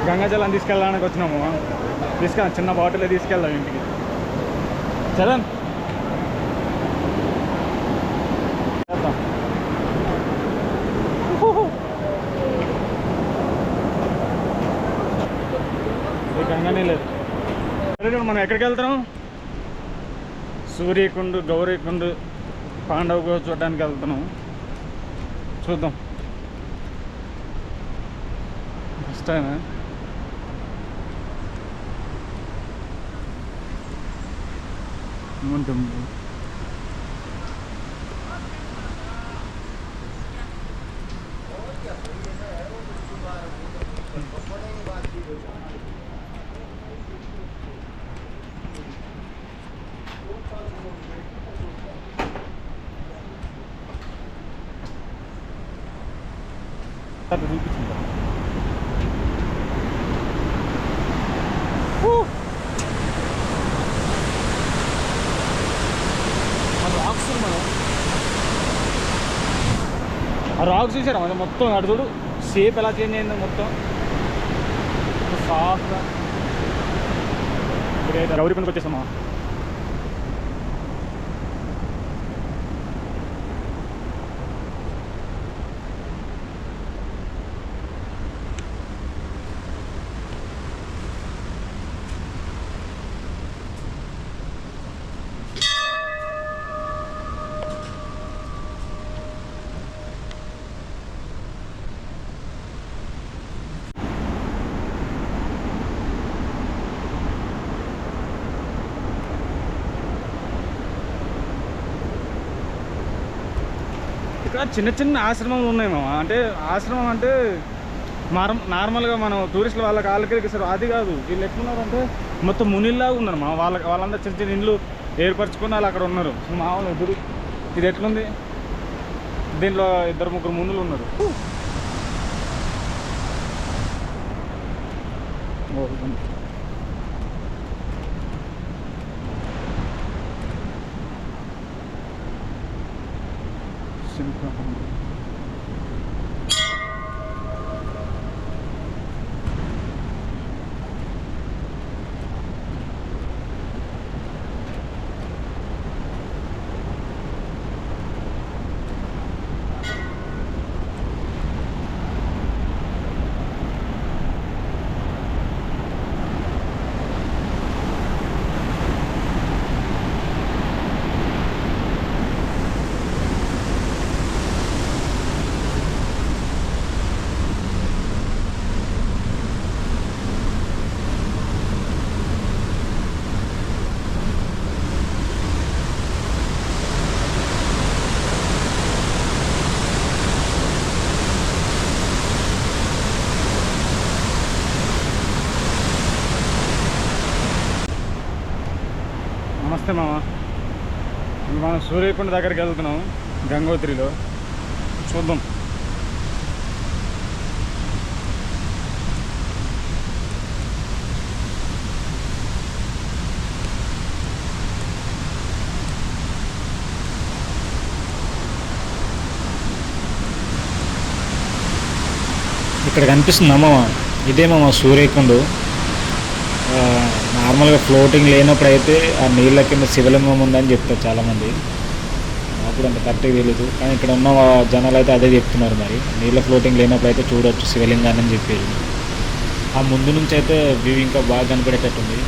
గంగాజలం తీసుకెళ్ళడానికి వచ్చినాము. తీసుకెళ్ళాం, చిన్న బాటిల్ తీసుకెళ్దాం ఇంటికి. చరణ్ గంగానే లేదు. మనం ఎక్కడికి వెళ్తాం? సూర్యకుండ్, గౌరీకుండ్, పాండవ గుహ చూడడానికి వెళ్తున్నాం. చూద్దాం. ఫస్ట్ టైం ఉంటుంది. చూపించింది ఆ రాక్స్ చూసారా అది మొత్తం అటు చూడు షేప్ ఎలా చేంజ్ అయిందో మొత్తం సాఫ్ట్గా. ఇప్పుడైతే గౌరీకుండకి వచ్చేసామా. ఇక్కడ చిన్న చిన్న ఆశ్రమాలు ఉన్నాయి మామ. అంటే ఆశ్రమం అంటే నార్మల్గా మనం టూరిస్టులు వాళ్ళకి ఆలకరిస్తారు అది కాదు. వీళ్ళు ఎట్లున్నారంటే మొత్తం మునిల్లాగా ఉన్నారు మా వాళ్ళందరూ చిన్న చిన్న ఇండ్లు ఏర్పరచుకొని వాళ్ళు అక్కడ ఉన్నారు. మామూలు ఎదురు ఇది ఎట్లుంది, దీంట్లో 2-3 మునులు ఉన్నారు. నమస్తే మామ. మనం సూర్యకుండ దగ్గరికి వెళ్తున్నాం. గంగోత్రిలో. చూద్దాం.
ఇక్కడ కనిపిస్తుంది అమ్మ, ఇదేమో సూర్యకుండు. నార్మల్గా ఫ్లోటింగ్ లేనప్పుడు అయితే ఆ నీళ్ళ కింద శివలింగం ఉందని చెప్తారు చాలామంది. నాకు అంత కరెక్ట్గా తెలియదు, కానీ ఇక్కడ ఉన్న జనాలు అయితే అదే చెప్తున్నారు. మరి నీళ్ళ ఫ్లోటింగ్ లేనప్పుడు అయితే చూడవచ్చు శివలింగాన్ని అని చెప్పేది. ఆ ముందు నుంచి అయితే వ్యూ ఇంకా బాగా కనపడేటట్టుంది.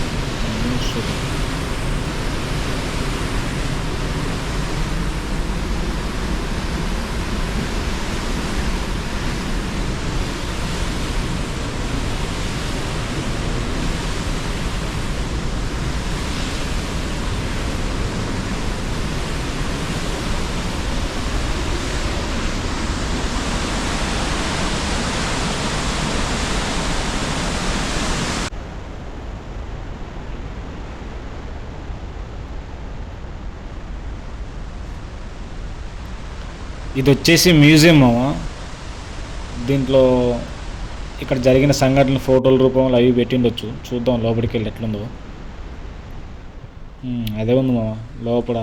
ఇది వచ్చేసి మ్యూజియం మామ. దీంట్లో ఇక్కడ జరిగిన సంఘటనలు ఫోటోల రూపంలో అవి పెట్టిండొచ్చు. చూద్దాం లోపలికి వెళ్ళి ఎట్లుందో. అదే ఉంది మామ లోపల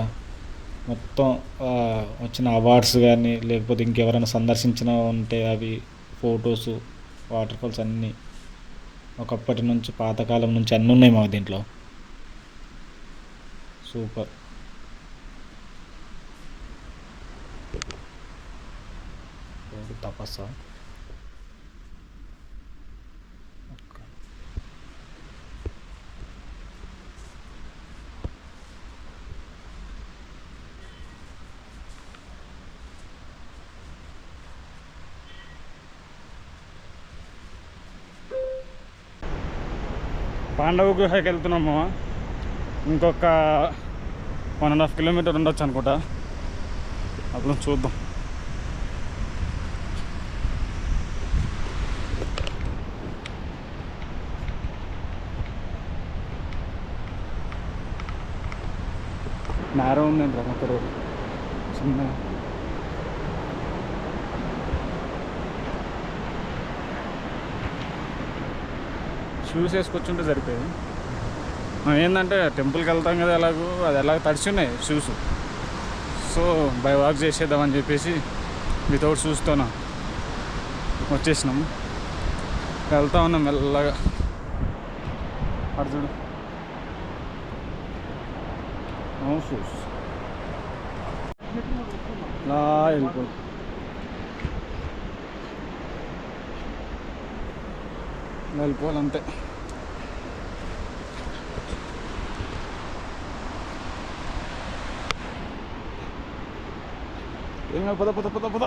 మొత్తం వచ్చిన అవార్డ్స్ కానీ లేకపోతే ఇంకెవరైనా సందర్శించిన ఉంటే అవి ఫొటోస్, వాటర్ ఫాల్స్ అన్నీ ఒకప్పటి నుంచి పాతకాలం నుంచి అన్నీ ఉన్నాయి మామ దీంట్లో. సూపర్. తపస్సా?
పాండవ గుహకి వెళ్తున్నాము. ఇంకొక 1.5 కిలోమీటర్ ఉండొచ్చు అనుకుంటా. అప్పుడు చూద్దాం. నేరం ఉందండి ఒక రోడ్ చిన్న. షూస్ వేసుకొచ్చుంటే సరిపోయేది. ఏంటంటే టెంపుల్కి వెళ్తాం కదా, అది ఎలాగ తడిచున్నాయి షూస్. సో బై వాక్ చేసేద్దామని చెప్పేసి వితౌట్ షూస్తోన వచ్చేసినాము. వెళ్తా ఉన్నాం మెల్లగా. అటు చూడు, షూస్ ఇలా వెళ్ళిపోవాలంతే. ఏమైనా పద పద పద పద.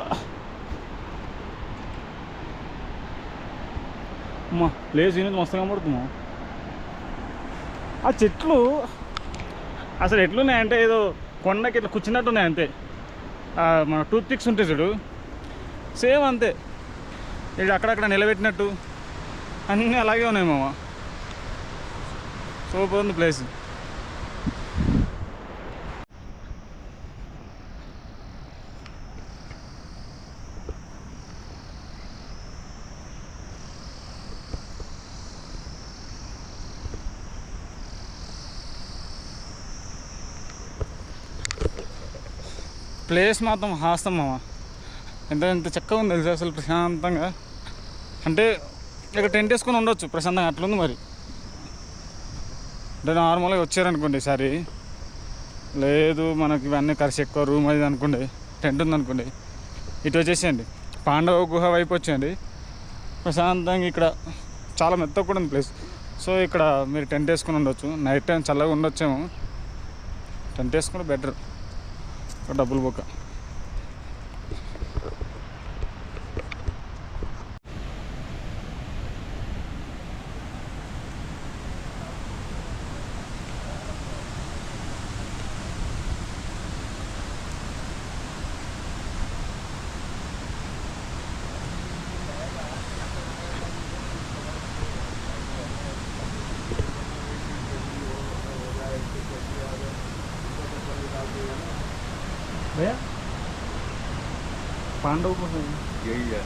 అమ్మా ప్లేస్ ఈయన మస్తు కనబడుతున్నాం. ఆ చెట్లు అసలు ఎట్లున్నాయంటే ఏదో కొండకి ఇట్లా కూర్చున్నట్టున్నాయి అంతే. మన టూత్ పిక్స్ ఉంటాయి చూడు, సేమ్ అంతే. ఇది అక్కడక్కడ నిలబెట్టినట్టు అన్నీ అలాగే ఉన్నాయి మామ. సూపర్ ఉంది ప్లేస్. ప్లేస్ మాత్రం హాస్తం మామ. ఎంత చక్కగా ఉంది తెలుసు అసలు, ప్రశాంతంగా. అంటే ఇక్కడ టెంట్ వేసుకొని ఉండొచ్చు ప్రశాంతంగా, అట్లుంది మరి. అంటే నార్మల్గా వచ్చారనుకోండి ఈసారి, లేదు మనకి ఇవన్నీ ఖర్చు ఎక్కువ రూమ్ అది అనుకోండి, టెంట్ ఉందనుకోండి, ఇటు వచ్చేసేయండి. పాండవ గుహ వైపు వచ్చేయండి. ప్రశాంతంగా ఇక్కడ చాలా మెత్తగా కూడా ఉంది ప్లేస్. సో ఇక్కడ మీరు టెంట్ వేసుకొని ఉండొచ్చు. నైట్ టైం చల్లగా ఉండొచ్చేమో, టెంట్ వేసుకుంటే బెటర్. డబ్బులు బొక్క. भैया पांडव को है
यही है।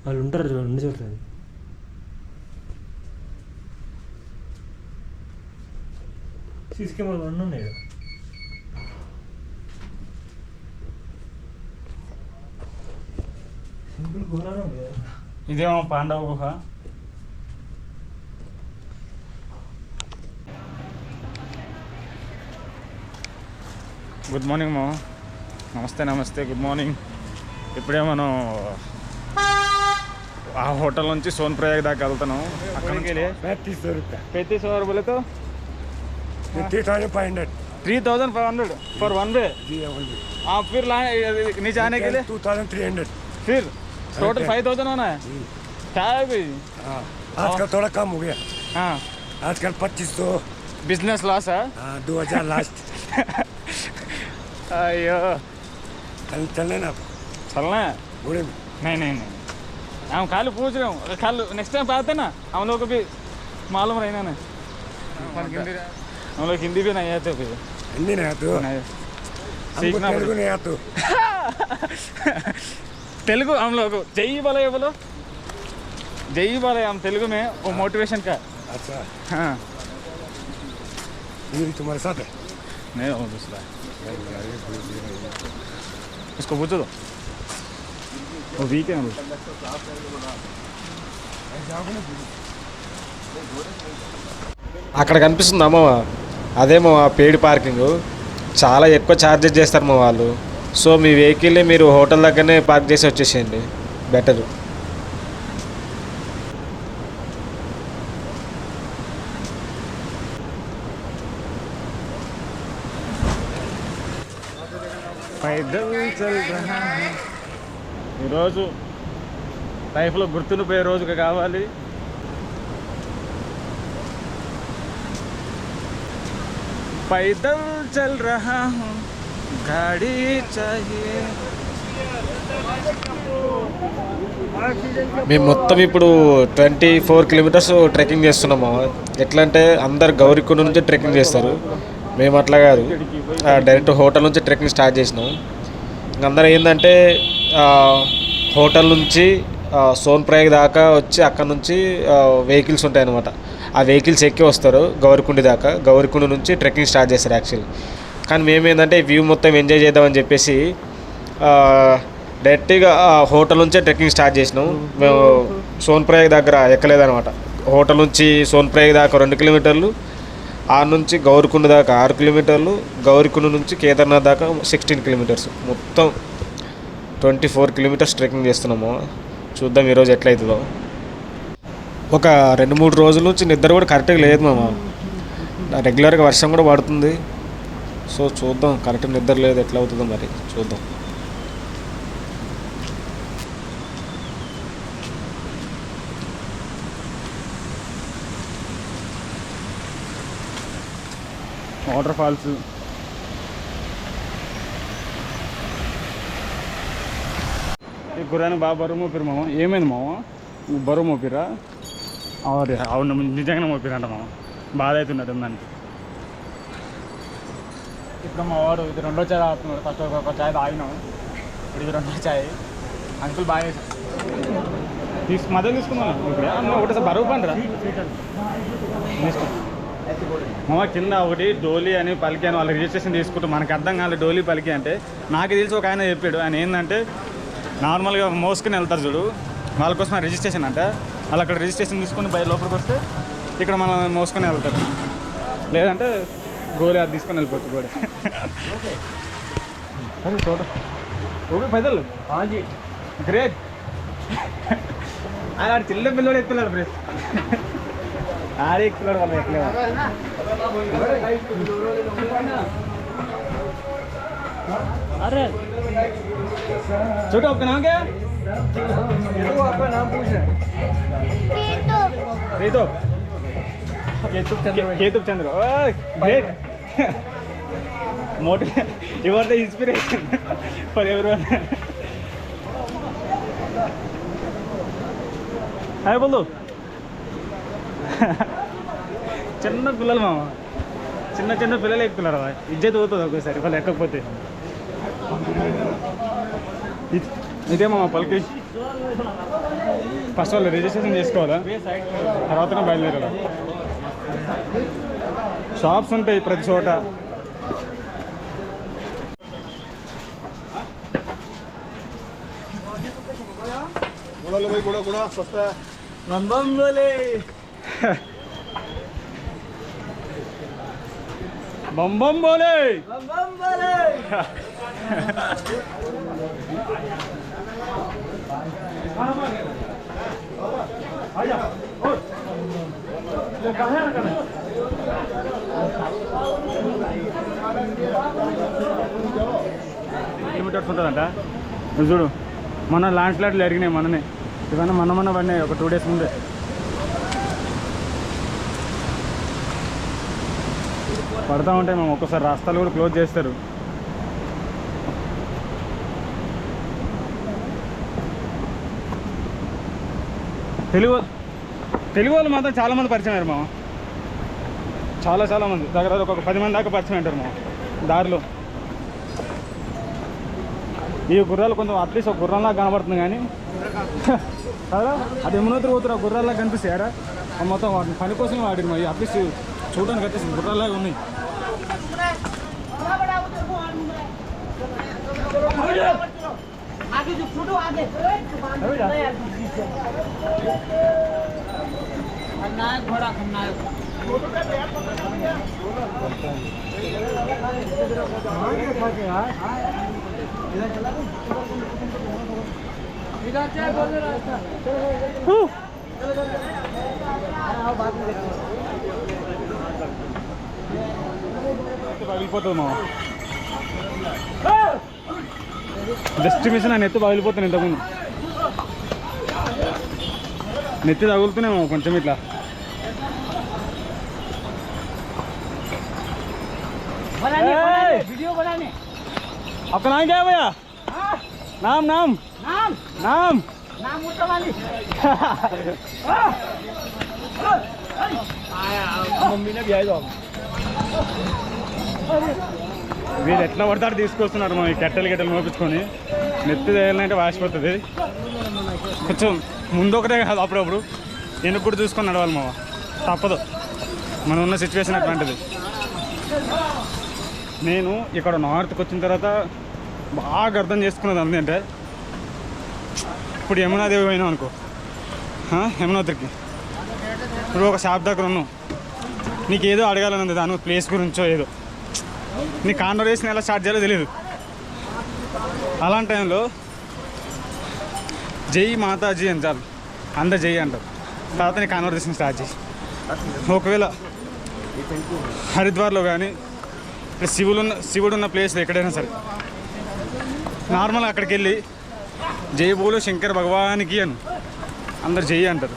వాళ్ళు ఉంటారు రెండు చోట్ల సీసీ కెమెరాలు రెండు ఉన్నాయి కదా. సింపుల్ ఘోరానే ఉంది కదా.
ఇదేమో పాండవ గుహ. గుడ్ మార్నింగ్ మామ. నమస్తే నమస్తే, గుడ్ మార్నింగ్. ఇప్పుడే మనం ఆ होटल నుంచి सोन प्रयाग దాకా వెళ్తున్నాం. అక్కడ నుంచి
3500 रुपये
3500 बोले तो
3500
3500 फॉर वन वे. आप फिर नीचे आने के लिए
2300
फिर टोटल 5000 होना है. क्या है भाई?
आजकल थोड़ा कम हो गया.
हाँ,
आजकल 2500
बिजनेस लॉस है.
2000 लास्ट.
अयो
चलने ना
चलना है?
घोड़े में.
नहीं नहीं नहीं, हम खाली पूछ रहे हूँ. खाली नेक्स्ट टाइम आते ना हम लोग को भी मालूम रहना ना. हम लोग हिंदी भी नहीं आते फिर.
हिंदी नहीं आते हो?
नहीं,
हमको
सीखना
तेलुगु
पड़ेगा.
नहीं आते हो.
तेलुगु हम लोग जय बोले, ये बोलो जय बोले हम तेलुगु में, वो मोटिवेशन का.
अच्छा,
हाँ
ये भी तुम्हारे साथ है?
नहीं, वो दूसरा है. इसको पूछो तो वो वीक है. हम
అక్కడ కనిపిస్తుంది అమ్మ, అదేమో ఆ పెయిడ్ పార్కింగ్. చాలా ఎక్కువ ఛార్జెస్ చేస్తారు మా వాళ్ళు. సో మీ వెహికల్ని మీరు హోటల్ దగ్గరనే పార్క్ చేసి వచ్చేసేయండి, బెటర్.
पैदल चल रहा है. ఈరోజు లైఫ్లో గుర్తుండిపోయే రోజుగా కావాలి. पैदल चल रहा हूँ, गाड़ी चाहिए.
మేము మొత్తం ఇప్పుడు 24 కిలోమీటర్స్ ట్రెక్కింగ్ చేస్తున్నాము. ఎట్లా అంటే అందరు గౌరికొండ నుంచి ట్రెక్కింగ్ చేస్తారు, మేము అట్లా కాదు, డైరెక్ట్ హోటల్ నుంచి ట్రెక్కింగ్ స్టార్ట్ చేసినాం. అందరూ ఏంటంటే హోటల్ నుంచి సోన్ ప్రయాగ్ దాకా వచ్చి అక్కడ నుంచి వెహికల్స్ ఉంటాయన్నమాట. ఆ వెహికల్స్ ఎక్కి వస్తారు గౌరికొండ దాకా. గౌరికొండ నుంచి ట్రెక్కింగ్ స్టార్ట్ చేస్తారు యాక్చువల్లీ. కానీ మేమేంటంటే వ్యూ మొత్తం ఎంజాయ్ చేద్దామని చెప్పేసి డైరెక్ట్గా హోటల్ నుంచే ట్రెక్కింగ్ స్టార్ట్ చేసినాం. మేము సోన్ ప్రయాగ్ దగ్గర ఎక్కలేదన్నమాట. హోటల్ నుంచి సోన్ ప్రయాగ్ దాకా 2 కిలోమీటర్లు, ఆ నుంచి గౌరికొండ దాకా 6 కిలోమీటర్లు, గౌరికొండ నుంచి కేదార్నాథ్ దాకా 16 కిలోమీటర్స్, మొత్తం 24 కిలోమీటర్స్ ట్రెక్కింగ్ చేస్తున్నాము. చూద్దాం ఈరోజు ఎట్లయితుందో. ఒక 2-3 రోజుల నుంచి నిద్ర కూడా కరెక్ట్గా లేదు మామ. రెగ్యులర్గా వర్షం కూడా పడుతుంది. సో చూద్దాం, కరెక్ట్గా నిద్ర లేదు, ఎట్లా అవుతుందో మరి చూద్దాం.
వాటర్ ఫాల్స్, ఈ గుర్రాన్ని బాగా బరువు మోపిరు మామ. ఏమైంది మామ, నువ్వు బరువు మోపిరా? అవును, నిజంగానే మోపిరంట మామ. బాధ అవుతున్నట్టు దానికి. ఇప్పుడు మా వాడు ఇది 2వ చాయ్ తాగుతున్నాడు. ఫస్ట్ ఒక చాయ్ తాగినాం, ఇప్పుడు ఇది 2వ చాయ్. అంకుల్ బాగా మధ్యలో తీసుకున్నాను. ఇప్పుడు ఒకటి బరువు పండురా తీసుకో మామ. కింద ఒకటి డోలీ అని పలికి అని వాళ్ళకి రిజిస్ట్రేషన్ తీసుకుంటూ మనకు అర్థం కాలేదు డోలీ పలికి అంటే. నాకు తెలిసి ఒక ఆయన చెప్పాడు. ఆయన ఏంటంటే నార్మల్గా మోసుకుని వెళ్తారు చూడు, వాళ్ళ కోసం రిజిస్ట్రేషన్ అంటే. వాళ్ళు అక్కడ రిజిస్ట్రేషన్ తీసుకుని బయట లోపలికి వస్తే ఇక్కడ మనం మోసుకొని వెళ్తారు. లేదంటే గోలీ అది తీసుకొని వెళ్ళిపోతుంది గోడ. చూడ ఓకే పైదలు గ్రేట్. ఆయన చిల్ల పిల్లడు ఎక్కున్నాడు బ్రేస్. ఆడే ఎక్కున్నాడు వాళ్ళు ఎక్కలే. अरे छोटा आपका नाम क्या है? आपका नाम पूछ रहे हैं. रीतो. కేతుబ్ Chandra great motivate your the inspiration for everyone. Hi బోలు. చిన్న పిల్లలు మామ, చిన్న చిన్న పిల్లలు ఎక్కుతున్నారు. ఇజ్జత్ పోతుంది ఒకేసారి వాళ్ళు ఎక్కకపోతే. ఇదే మామ పలికి. ఫస్ట్ వాళ్ళు రిజిస్ట్రేషన్ చేసుకోవాలా, తర్వాతనే బయలుదేరాలి. షాప్స్ ఉంటాయి ప్రతి చోట. बम बम बोले కిలోమీటర్స్ ఉంటుందంట. చూడు మన ల్యాండ్ స్లైడ్లు జరిగినాయి మననే. ఇవన్నీ మొన్న పడినాయి ఒక 2 days ముందే. పడతా ఉంటాయి మేము. ఒక్కోసారి రాస్తాలు కూడా క్లోజ్ చేస్తారు. తెలుగు వాళ్ళు మాత్రం చాలామంది పరిచయం అయ్యారు మామ. చాలా మంది, దగ్గర ఒక 10 మంది దాకా పరిచయం అంటారు మా దారిలో. ఈ గుర్రాలు కొంచెం అట్లీస్ట్ ఒక గుర్రంలాగా కనబడుతుంది కానీ కదా, అది ఎమునోతులు పోతున్నారు. ఆ గుర్రాల్లాగా కనిపిస్తాయారా మొత్తం వాటిని పని కోసం వాడిరు. మరి అట్లీస్ట్ చూడడానికి అయితే గుర్రాల్లాగా ఉన్నాయి. పగిలిపోతుంది మా. జస్ట్ మిస్ నా నెత్తి పగిలిపోతుంది. ఇంతకుముందు నెత్తి తగులుతున్నామో కొంచెం ఇట్లా. आपका नाम क्या है भैया? नाम नाम नाम नाम नाम वाली मम्मी ने भी आई जाओ. వీళ్ళు ఎట్లా పడతారు తీసుకొస్తున్నారు మా. కెట్టలు మోపించుకొని నెత్తి తేయాలంటే వాసిపోతుంది. కొంచెం ముందు ఒకటే కాదు, అప్పుడప్పుడు వెనక్కి కూడా చూసుకొని నడవాలి మావ. తప్పదు, మనం ఉన్న సిచ్యువేషన్ అట్లాంటిది. నేను ఇక్కడ నార్త్కి వచ్చిన తర్వాత బాగా అర్థం చేసుకున్నది ఏంటంటే, ఇప్పుడు యమునాదేవి పోయినాం అనుకో, యమునోత్రికి. ఇప్పుడు ఒక షాప్ దగ్గర ఉన్నావు, నీకు ఏదో అడగాలని ఉంది దాని ప్లేస్ గురించో ఏదో, నీ కాన్వర్సేషన్ ఎలా స్టార్ట్ చేయాలో తెలియదు. అలాంటి టైంలో జై మాతాజీ అంటారు, అందరు జై అంటారు. తర్వాత నీ కాన్వర్సేషన్ స్టార్ట్ చేయి. ఒకవేళ హరిద్వార్లో కానీ శివుడు ఉన్న ప్లేస్లో ఎక్కడైనా సరే నార్మల్గా అక్కడికి వెళ్ళి జై బోలో శంకర్ భగవానికి అని అందరు జై అంటారు.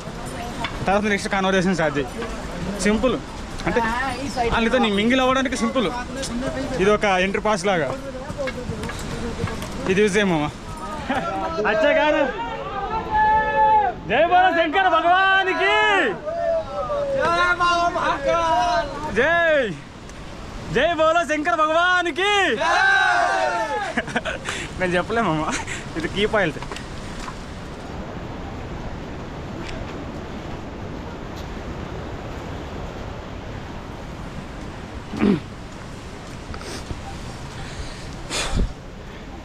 తర్వాత నెక్స్ట్ కాన్వర్సేషన్ స్టార్ట్ చేయి. సింపుల్, అంటే వాళ్ళతో నీ మింగిల్ అవ్వడానికి సింపుల్. ఇది ఒక ఎంట్రీ పాస్ లాగా. ఇది యూజ్ చేయమమ్మా. అచ్చా కాదు, జై బోలో శంకర్ భగవానికి జై. జై బోలో శంకర్ భగవానికి. నేను చెప్పలేమమ్మా, ఇది కీ పాయింట్.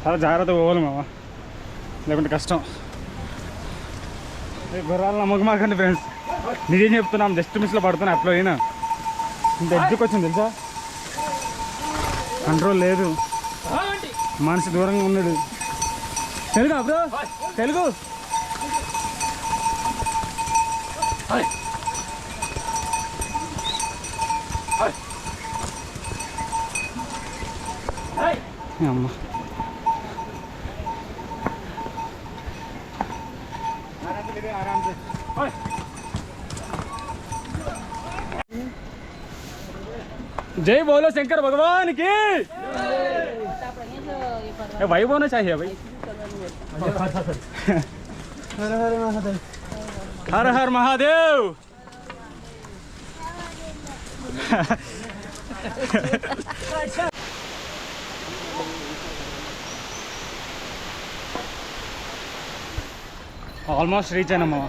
చాలా జాగ్రత్తగా పోవాలి మామ, లేకుంటే కష్టం. గుర్రాలు నమ్మకమాకండి ఫ్రెండ్స్, నిజం చెప్తున్నాం. జస్ట్ మిస్లో పడుతున్నా. అట్లా అయినా ఇంత ఎడ్జుకి వచ్చింది తెలుసా, కంట్రోల్ లేదు. మనిషి దూరంగా ఉన్నాడు. తెలుగు బ్రో, తెలుగు. అమ్మ जय बोलो शंकर भगवान की। भाई बोलना चाहिए भाई। हर हर महादेव। ఆల్మోస్ట్ రీచ్ అయినామా.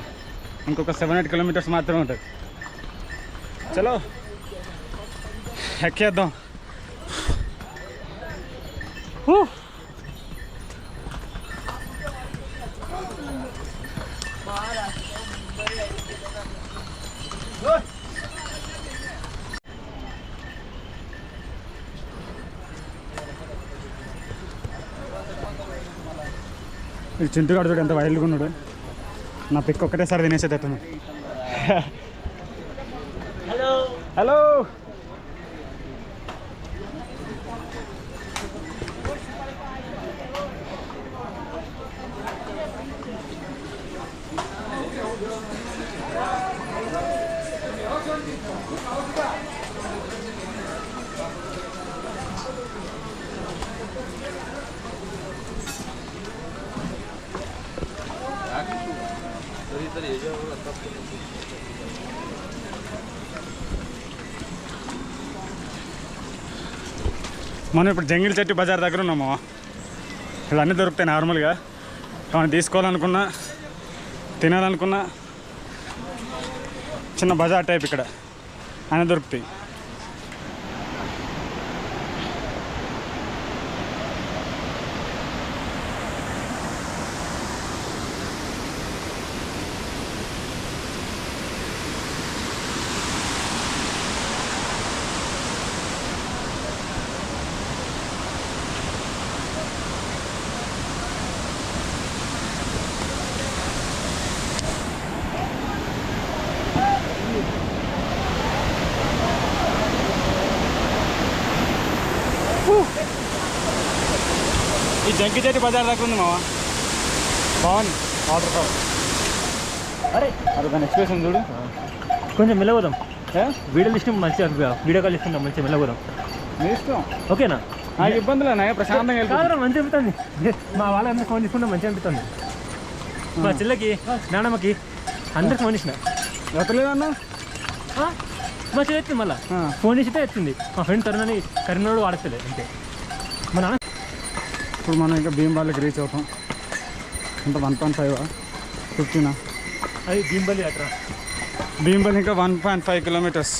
ఇంకొక 7-8 కిలోమీటర్స్ మాత్రమే ఉంటుంది. చలో ఎక్కేద్దాం. ఈ చింటుగాడు చూడు ఎంత వైల్డ్గా ఉన్నాడు. నా పిక్ ఒక్కటేసారి తినేసేటట్టున్నాడు. Hello hello. మనం ఇప్పుడు జంగిల్ చెట్టు బజార్ దగ్గర ఉన్నాము. ఇవన్నీ దొరుకుతాయి నార్మల్గా. కానీ తీసుకోవాలనుకున్నా తినాలనుకున్నా చిన్న బజార్ టైప్ ఇక్కడ అన్నీ దొరుకుతాయి. ఈ జంకి చెట్టు బజార్ దగ్గర ఉంది మావా. బాగుంది వాటర్ ఫాల్. అరే దాని ఎక్స్ప్రెషన్ చూడు.
కొంచెం మెల్లగోదాం. వీడియో లిస్ట్ మంచిగా వీడియో కాల్ ఇస్తున్నాం. మంచిగా మెల్లగోదాం.
మీ ఇష్టం.
ఓకేనా?
నాకు ఇబ్బందులు ఉన్నాయి. ప్రశాంతంగా
కాదురా మంచిగా అనిపిస్తుంది. మా వాళ్ళందరూ ఫోన్ తీసుకుంటే మంచిగా అనిపిస్తుంది. మా చెల్లెకి నాన్నమ్మకి అందరికి ఫోన్ ఇచ్చిన.
ఎత్తలేదన్నా
మా చెల్లి ఎత్తుంది. మళ్ళీ ఫోన్ చేసితే ఎత్తుంది. మా ఫ్రెండ్ తరుణని కరీంనగర్ వాడచ్చలే అంతే. మా నాన్న
ఇప్పుడు మనం ఇంకా భీంబాలికి రీచ్ అవుతాం. ఇంకా 1.5 15
అది భీంబలి అట్రా.
భీంబలి ఇంకా 1.5 కిలోమీటర్స్.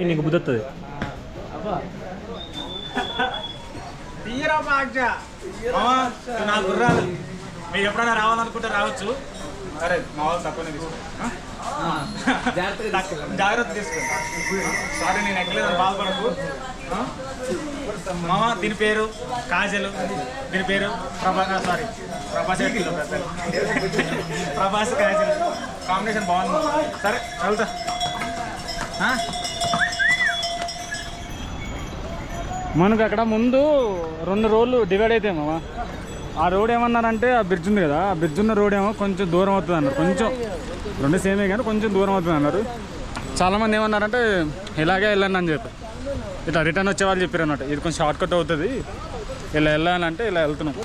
నీకు బుద్ధి
నా గుర్రాలు మీరు ఎప్పుడైనా రావాలనుకుంటే రావచ్చు. సరే మా వాళ్ళు తక్కువనే తీసుకుంటా. జాగ్రత్త తీసుకోండి. సారీ నేను ఎక్కలేదని బాధపడకు మామ. దీని పేరు కాజల్. దీని పేరు ప్రభాస్ కాజల్ కాంబినేషన్ బాగుంది. సరే చదువుతా.
మనకు అక్కడ ముందు 2 రోడ్లు డివైడ్ అవుతాయి మామ. ఆ రోడ్ ఏమన్నారంటే ఆ బ్రిడ్జ్ ఉంది కదా, ఆ బ్రిడ్జ్ ఉన్న రోడ్ ఏమో కొంచెం దూరం అవుతుంది అన్నారు. కొంచెం 2 సేమే కానీ కొంచెం దూరం అవుతుంది అన్నారు. చాలామంది ఏమన్నారంటే ఇలాగే వెళ్ళండి అని చెప్పి ఇట్లా రిటర్న్ వచ్చే వాళ్ళు చెప్పారు అన్నమాట. ఇది కొంచెం షార్ట్ కట్ అవుతుంది, ఇలా వెళ్ళాలంటే ఇలా వెళ్తున్నాం.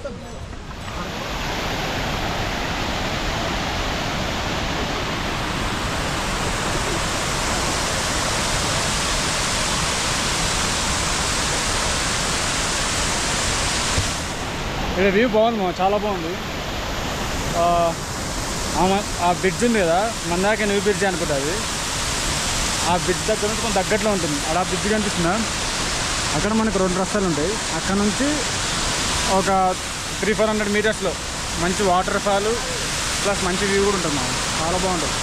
ఇక్కడ వ్యూ బాగుంది, చాలా బాగుంది. ఆ బ్రిడ్జ్ ఉంది కదా, మన దాకా న్యూ బ్రిడ్జ్ అనుకుంటుంది. ఆ బ్రిడ్జ్ దగ్గర నుంచి కొంచెం దగ్గరలో ఉంటుంది. అలా బ్రిడ్జ్ కనిపిస్తుందా, అక్కడ మనకు 2 రస్తాలు ఉంటాయి. అక్కడ నుంచి ఒక 300-400 మీటర్స్లో మంచి వాటర్ ఫాల్ ప్లస్ మంచి వ్యూ కూడా ఉంటుంది. చాలా బాగుంటుంది.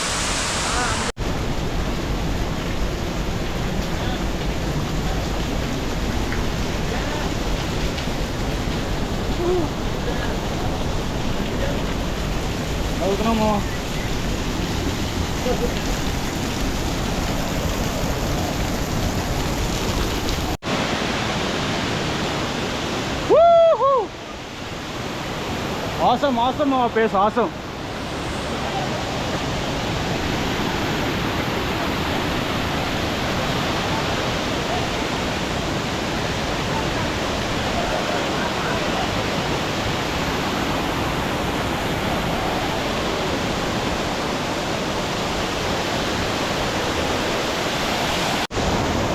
అవుతున్నాము. ఆసమ్ ఆసమ్ మా ప్లేస్ ఆసమ్.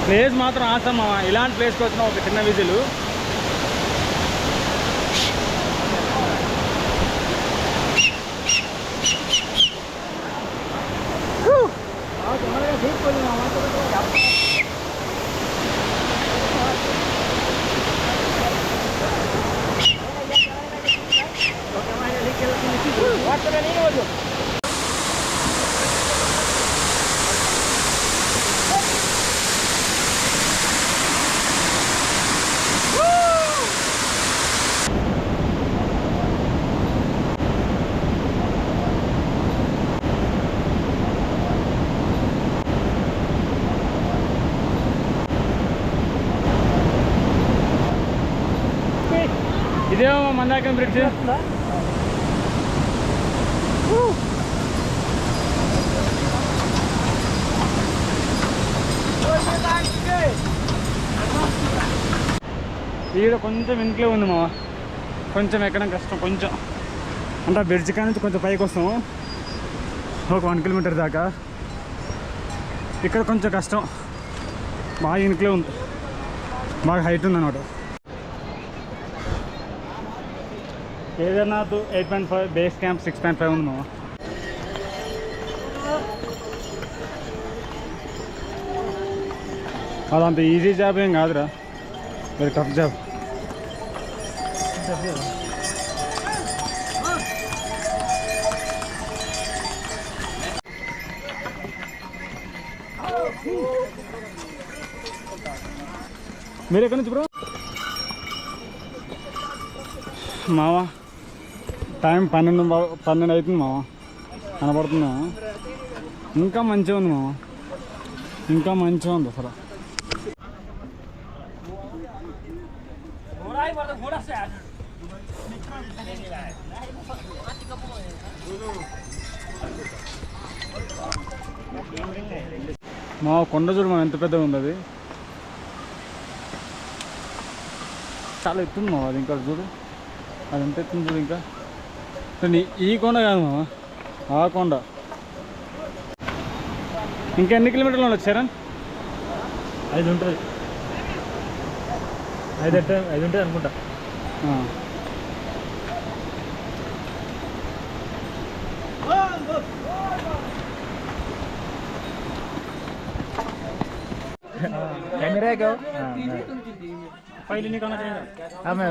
ప్లేస్ మాత్రం ఆసమ్ మామ. ఇలాంటి ప్లేస్కి వచ్చిన ఒక చిన్న విజిలు. ఇదేమో మందాకం బ్రిడ్జ్. ఈడ కొంచెం ఇంట్లో ఉంది మా, కొంచెం ఎక్కడం కష్టం. కొంచెం అంటే ఆ బ్రిడ్జ్ కాడ నుంచి కొంచెం పైకి వస్తాము ఒక 1 కిలోమీటర్ దాకా. ఇక్కడ కొంచెం కష్టం, బాగా ఇంట్లో ఉంది, బాగా హైట్ ఉంది అన్నమాట. కేదార్నాథ్ 8.5, బేస్ క్యాంప్ 6.5 ఉంది మామ. అదంత ఈజీ జాబ్ ఏం కాదురా, వెరీ టఫ్ జాబ్. మీరు ఎక్కడి నుంచి బ్రో? మామ టైం 12 అవుతుంది మామ, కనబడుతుందా? ఇంకా మంచిగా ఉంది మామ, ఇంకా మంచిగా ఉంది అసలు. మా కొండ చూడు మా ఎంత పెద్దగా ఉంది అది, చాలా ఎత్తుంది మామ అది. ఇంకా చూడు అది ఎంత ఎత్తుంది చూడు. ఇంకా ఈ కొండ కాదు మామ, ఆ కొండ. ఇంకా ఎన్ని కిలోమీటర్లు ఉండొచ్చు చరణ్?
5 ఉంటుంది, 5 ఉంటుంది అనుకుంటా. कैमरे क्यों?
पहले निकालना चाहिए।
हाँ मैं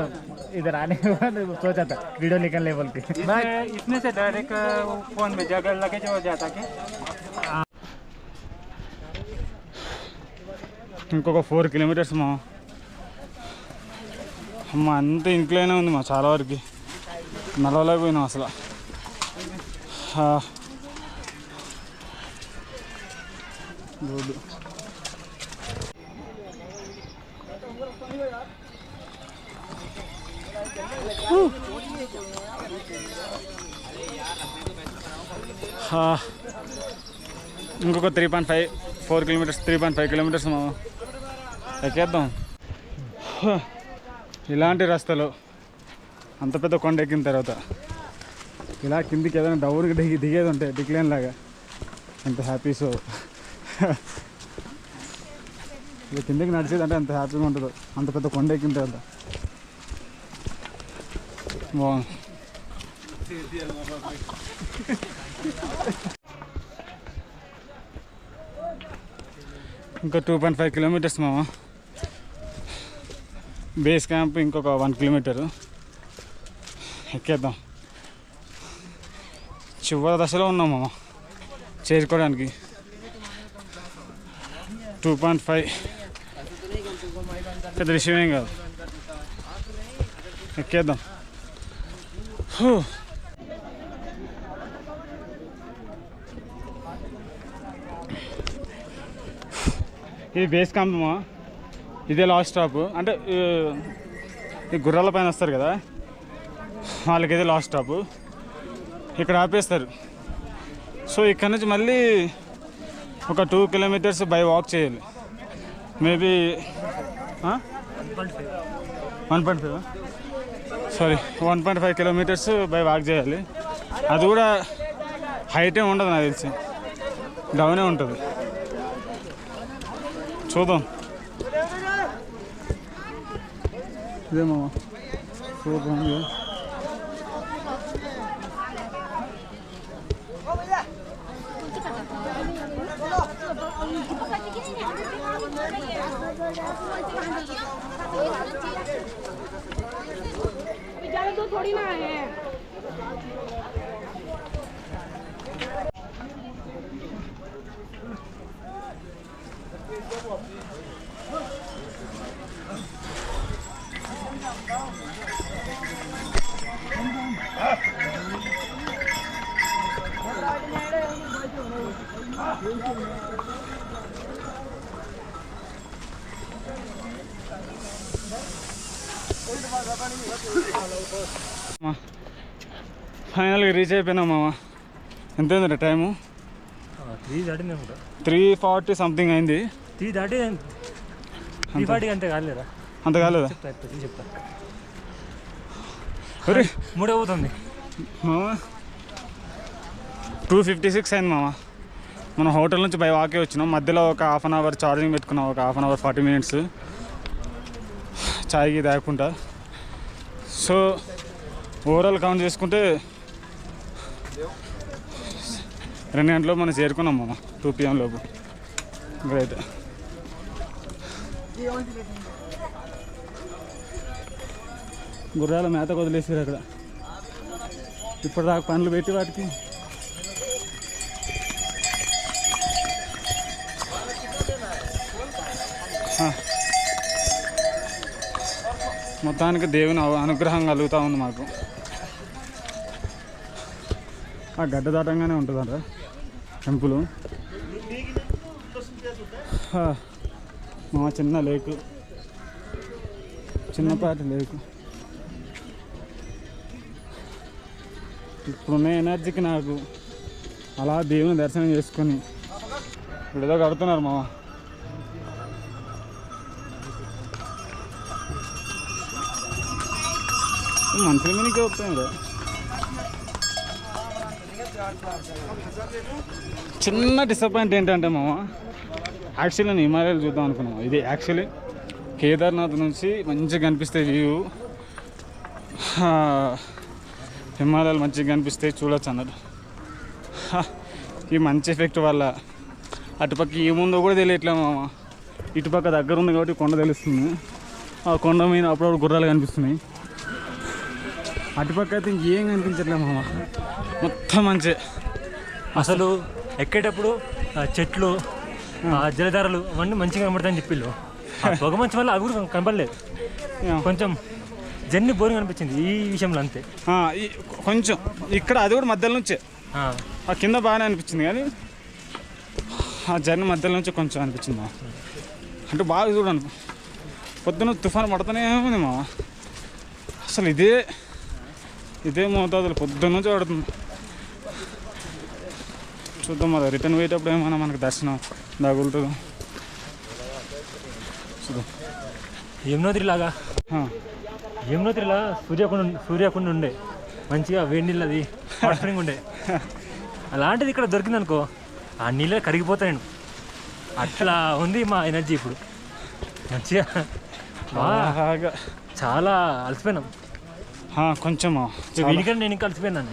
इधर आने के बाद सोचा था वीडियो निकलने बोल के।
इसमें से डायरेक्ट फोन में जगह लगे जो जाता कि ఇంకొక 4 కిలోమీటర్స్ మా అమ్మ. అంత ఇంట్లోనే ఉంది మా, చాలా వరకు నడవలేకపోయినాం అసలు. రోడ్డు ఇంకొక 4 కిలోమీటర్స్, 3.5 కిలోమీటర్స్ మా ఎక్కేద్దాం. ఇలాంటి రస్తలు అంత పెద్ద కొండ ఎక్కిన తర్వాత ఇలా కిందికి ఏదైనా డౌన్కి దిగేది ఉంటే డిక్లైన్ లాగా ఎంత హ్యాపీ. సో ఇలా కిందకి నడిచేది అంటే ఎంత హ్యాపీగా ఉంటుందో, అంత పెద్ద కొండ ఎక్కిన తర్వాత. బాగుంది. ఇంకా 2.5 కిలోమీటర్స్ మామ. బేస్ క్యాంప్ ఇంకొక 1 కిలోమీటరు ఎక్కేద్దాం. చివరి దశలో ఉన్నాం మామ చేరుకోవడానికి. 2.5 పెద్ద విషయం ఏం కాదు, ఎక్కేద్దాం. ఇది బేస్ క్యాంప్ మా, ఇదే లాస్ట్ స్టాప్. అంటే ఈ గుర్రాల పైన వస్తారు కదా, వాళ్ళకి ఇది లాస్ట్ స్టాప్. ఇక్కడ ఆపేస్తారు. సో ఇక్కడ నుంచి మళ్ళీ ఒక 2 కిలోమీటర్స్ బై వాక్ చేయాలి. మేబీ 1.5 కిలోమీటర్స్ బై వాక్ చేయాలి. అది కూడా హైటే ఉండదు నాకు తెలిసి, డౌనే ఉంటుంది. చూద్దాం. ఇదేమో చూద్దాం.
ज़्यादा दूर थोड़ी ना है.
ఫైనల్గా రీచ్ అయిపోయినాం మామ. ఎంత అయిందండి టైము?
3 దాటింది అనుకుంటా.
3:40 సంథింగ్ అయింది.
3 దాటి 3:40 అంతే కాలేదా?
అంత కాలేదా?
చెప్తా.
అరే
3 అవుతుంది
మామ. 2:56 అయింది మామ. మనం హోటల్ నుంచి బై వాకే వచ్చినాం. మధ్యలో ఒక హాఫ్ అన్ అవర్ ఛార్జింగ్ పెట్టుకున్నాం, ఒక హాఫ్ అన్ అవర్ 40 మినిట్స్ ఛాయ్కి తాగకుండా. సో ఓవరాల్ కౌంట్ చేసుకుంటే 2 గంటల్లో మనం చేరుకున్నాం మామ. 2 PM లోపు. గ్రేట్. గుర్రాల మేత వదిలేసారు అక్కడ. ఇప్పటిదాకా పనులు పెట్టి వాటికి మొత్తానికి దేవుని అనుగ్రహం కలుగుతూ ఉంది మాకు. ఆ గడ్డ దాటంగానే ఉంటుందంట టెంపుల్. మా చిన్న లేకు, చిన్నపాటి లేకు. ఇప్పుడున్న ఎనర్జీకి నాకు అలా దేవుని దర్శనం చేసుకొని ఇప్పుడు ఏదో కడుతున్నారు మామ. మనుషుల మీదకే వస్తాయి. చిన్న డిసప్పాయింట్ ఏంటంటే మామ, యాక్చువల్లీ నేను హిమాలయాలు చూద్దాం అనుకున్నాము. ఇది యాక్చువల్లీ కేదార్నాథ్ నుంచి మంచిగా కనిపిస్తే వ్యూ, హిమాలయాలు మంచిగా కనిపిస్తాయి, చూడొచ్చు అన్నట్టు. ఈ మంచి ఎఫెక్ట్ వల్ల అటుపక్క ఏముందో కూడా తెలియట్లే మామ. ఇటుపక్క దగ్గర ఉంది కాబట్టి కొండ తెలుస్తుంది. ఆ కొండ మీద అప్పుడప్పుడు గుర్రాలు కనిపిస్తున్నాయి. అటుపక్క అయితే ఇంకేం కనిపించట్లే మామ, మొత్తం మంచి.
అసలు ఎక్కేటప్పుడు చెట్లు, జలధారలు అవన్నీ మంచిగా కనబడతాయని చెప్పిళ్ళు. పొగ మంచి వల్ల అవి కూడా కనపడలేదు. కొంచెం జర్నీ బోరింగ్ అనిపించింది ఈ విషయంలో అంతే.
కొంచెం ఇక్కడ అది కూడా మధ్యలో నుంచే, ఆ కింద బాగానే అనిపించింది కానీ ఆ జర్నీ మధ్యలో నుంచి కొంచెం అనిపించింది మా. అంటే బాగా చూడండి, పొద్దున తుఫాను పడుతూనే ఉంది మా. అసలు ఇదే మోతాదులు పొద్దున్న నుంచి పడుతుంది. చూద్దాం మరి రిటర్న్ పోయేటప్పుడు ఏమైనా మనకు దర్శనం తగులుతుందో చూద్దాం.
యమునోత్రిలాగా యమునోత్రిలా సూర్యకుండ ఉండే మంచిగా వేడి నీళ్ళు, అది హాట్ స్ప్రింగ్ ఉండే. అలాంటిది ఇక్కడ దొరికింది అనుకో, ఆ నీళ్ళే కరిగిపోతాయి. నేను అట్లా ఉంది మా ఎనర్జీ ఇప్పుడు. మంచిగా బాగా చాలా అలసిపోయినాం.
కొంచెం
వీనికంటే నేను ఇంకా అలసిపోయినాను.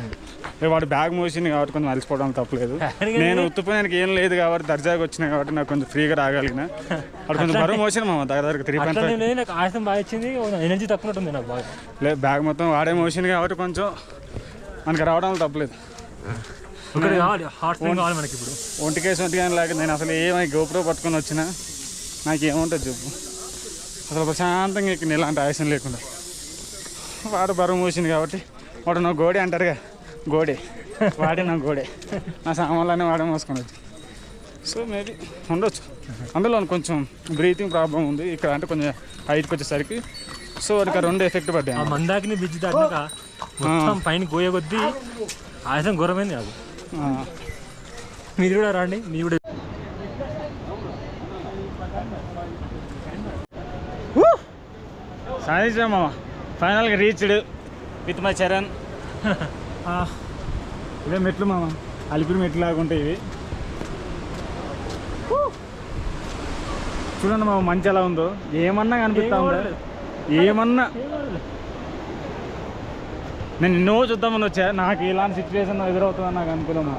వాడు బ్యాగ్ మోసింది కాబట్టి కొంచెం అలసిపోవడం తప్పలేదు. నేను ఉత్తుపోయానికి ఏం లేదు కాబట్టి దర్జాగా వచ్చినాయి కాబట్టి నాకు కొంచెం ఫ్రీగా రాగలిగిన. వాడు కొంచెం బరువు మోసిన మా దగ్గర 3.5.
నాకు ఆయాసం బాగా వచ్చింది, ఎనర్జీ తక్కువ ఉంటుంది నాకు బాగా.
లేదు బ్యాగ్ మొత్తం వాడే మోసింది కాబట్టి కొంచెం మనకి రావడం తప్పలేదు.
హాట్ స్ప్రింగ్ కావాలి మనకి ఇప్పుడు.
ఒంటికేసి ఒంటిగా లేక నేను అసలు ఏమై గోపురం పట్టుకొని వచ్చినా నాకేముంటుంది చెప్పు. అసలు ప్రశాంతంగా ఇక్కడ ఎలాంటి ఆయాసం లేకుండా. వాడు బరువు మోసింది కాబట్టి వాడు నా గోడే అంటారుగా, గోడే వాడే నా గోడే. నా సామాన్లన్నీ వాడే మోసుకొని వచ్చి. సో మేబీ ఉండొచ్చు. అందులో కొంచెం బ్రీతింగ్ ప్రాబ్లం ఉంది ఇక్కడ, అంటే కొంచెం హైట్కి వచ్చేసరికి. సో వాడికి 2 ఎఫెక్ట్ పడ్డాయి.
మందాకిని బ్రిడ్జ్ దాటినాక మొత్తం పైన పోయే కొద్దీ ఆయాసం ఘోరమైంది నాకు. మీరు కూడా రండి, మీరు కూడా.
సాధించాం మామ, ఫైనల్గా రీచ్డ్ విత్ మై చరణ్. ఇదే మెట్లు మామ, అలిపిరి మెట్లు లాగా ఉంటాయి ఇవి. చూడండి మామ మంచి ఎలా ఉందో, ఏమన్నా కనిపిస్తా ఉందా? ఏమన్నా నేను ఎన్నో చూద్దామని వచ్చా, నాకు ఇలాంటి సిచ్యువేషన్ ఎదురవుతుందని నాకు అనుకోలేము.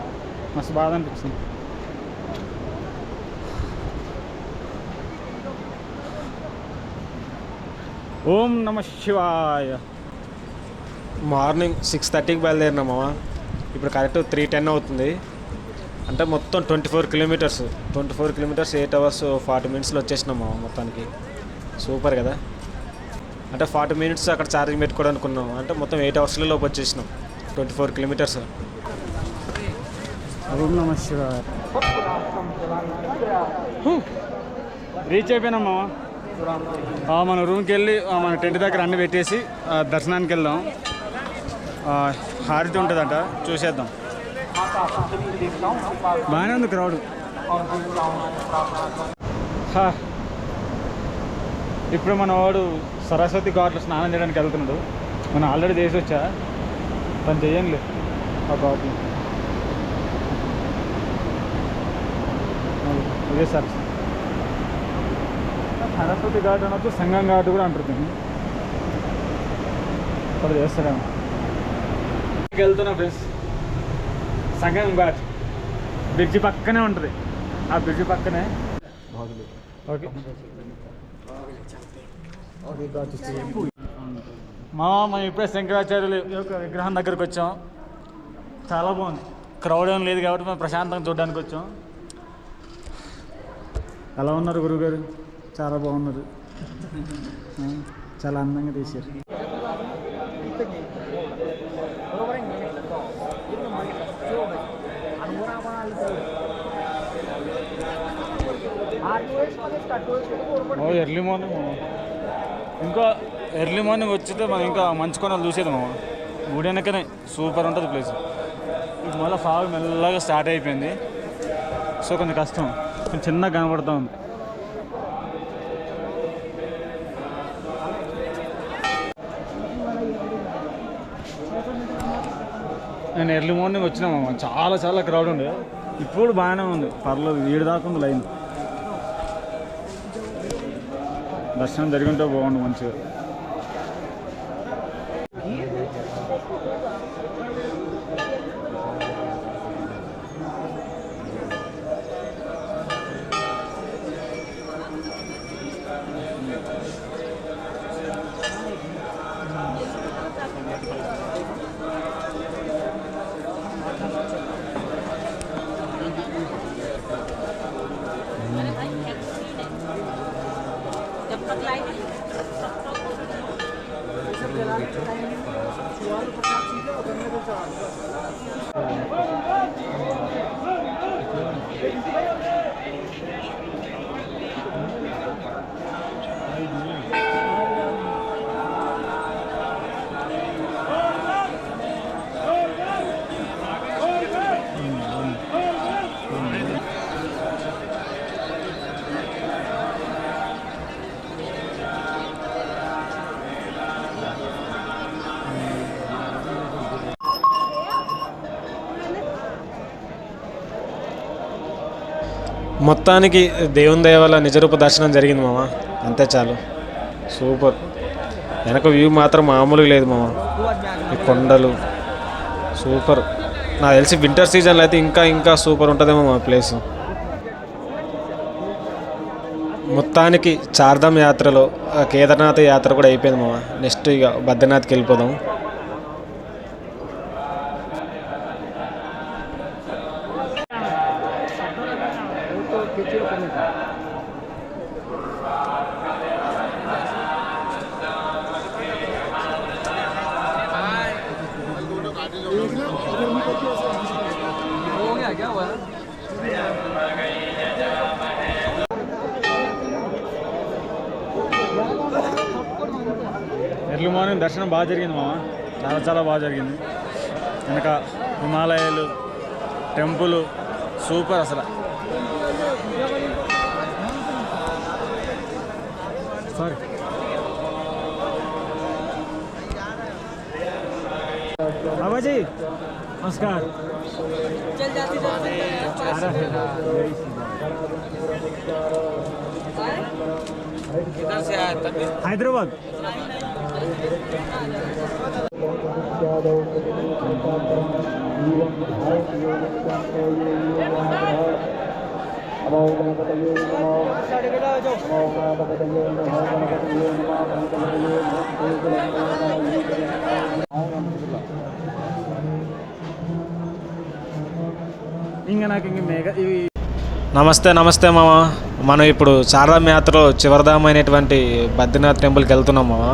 మస్తు బాధ అనిపించింది. ఓం నమ శివాయ.
మార్నింగ్ 6:30కి బయలుదేరినాం మామ. ఇప్పుడు కరెక్ట్ 3:10 అవుతుంది. అంటే మొత్తం 24 కిలోమీటర్స్ 8 అవర్స్ 40 మినిట్స్లో వచ్చేసినాం మామ మొత్తానికి. సూపర్ కదా. అంటే 40 మినిట్స్ అక్కడ ఛార్జింగ్ పెట్టుకోవడం అనుకున్నాం, అంటే మొత్తం 8 అవర్స్లోపు వచ్చేసినాం 24 కిలోమీటర్స్.
ఓం నమ శివాయ. రీచ్ అయిపోయినాం మామ. మన రూమ్కి వెళ్ళి మన టెంట్ దగ్గర అన్నీ పెట్టేసి దర్శనానికి వెళ్దాం. హారతి ఉంటుందంట, చూసేద్దాం. బాగానే ఉంది క్రౌడ్. ఇప్పుడు మన వాడు సరస్వతి ఘాట్లో స్నానం చేయడానికి వెళ్తున్నాడు. మనం ఆల్రెడీ చేసి వచ్చా, తను చెయ్యండి ఆ ఘాట్లు. ఇదే సరస్వతి ఘాట్ అనొచ్చు, సంగం ఘాట్ కూడా అంటుంది. ఇక్కడ చేస్తాడేమో. వెళ్తున్నా ఫ్రెండ్స్, సంగం ఘాట్ బ్రిడ్జి పక్కనే ఉంటుంది. ఆ బ్రిడ్జి పక్కనే ఓకే మనం ఇప్పుడే శంకరాచార్యులు యొక్క విగ్రహం దగ్గరికి వచ్చాం. చాలా బాగుంది, క్రౌడ్ ఏం లేదు కాబట్టి మనం ప్రశాంతంగా చూడడానికి వచ్చాం. ఎలా ఉన్నారు గురువుగారు? చాలా బాగున్నారు, చాలా అందంగా తీశారు. ఎర్లీ మార్నింగ్, ఇంకా ఎర్లీ మార్నింగ్ వచ్చితే మనం ఇంకా మంచు కొనాలి చూసేది మామ. గుడి వెనకనే సూపర్ ఉంటుంది ప్లేస్. ఇప్పుడు మళ్ళీ ఫాగ్ మెల్లగా స్టార్ట్ అయిపోయింది, సో కొంచెం కష్టం, కొంచెం చిన్నగా కనబడుతూ ఉంది. నేను ఎర్లీ మార్నింగ్ వచ్చినామమ్మ, చాలా క్రౌడ్ ఉండే. ఇప్పుడు బాగానే ఉంది, పర్లేదు. 7 దాకా ఉంది లైన్. దర్శనం జరిగింటే బాగుండు మంచిగా.
మొత్తానికి దేవుని దయ వల్ల నిజరూప దర్శనం జరిగింది మామ. అంతే చాలు, సూపర్. వెనక వ్యూ మాత్రం మామూలుగా లేదు మామ. ఈ కొండలు సూపర్. నాకు తెలిసి వింటర్ సీజన్లో అయితే ఇంకా సూపర్ ఉంటుందేమో మా ప్లేస్. మొత్తానికి చార్ధామ్ యాత్రలో కేదార్నాథ్ యాత్ర కూడా అయిపోయింది మామ. నెక్స్ట్ ఇక బద్రీనాథ్కి వెళ్ళిపోదాం.
ఎర్లీ మార్నింగ్ దర్శనం బాగా జరిగింది మామ. చాలా చాలా బాగా జరిగింది. వెనక హిమాలయాలు, టెంపుల్ సూపర్ అసలు. సారీ బాబాజీ నమస్కార్. హైదరాబాద్. ఇంకా నాకు ఇంక ఇవి.
నమస్తే మామ. మనం ఇప్పుడు చార్ధామ్ యాత్రలో చివరిధామైనటువంటి బద్రీనాథ్ టెంపుల్కి వెళ్తున్నాం మామ.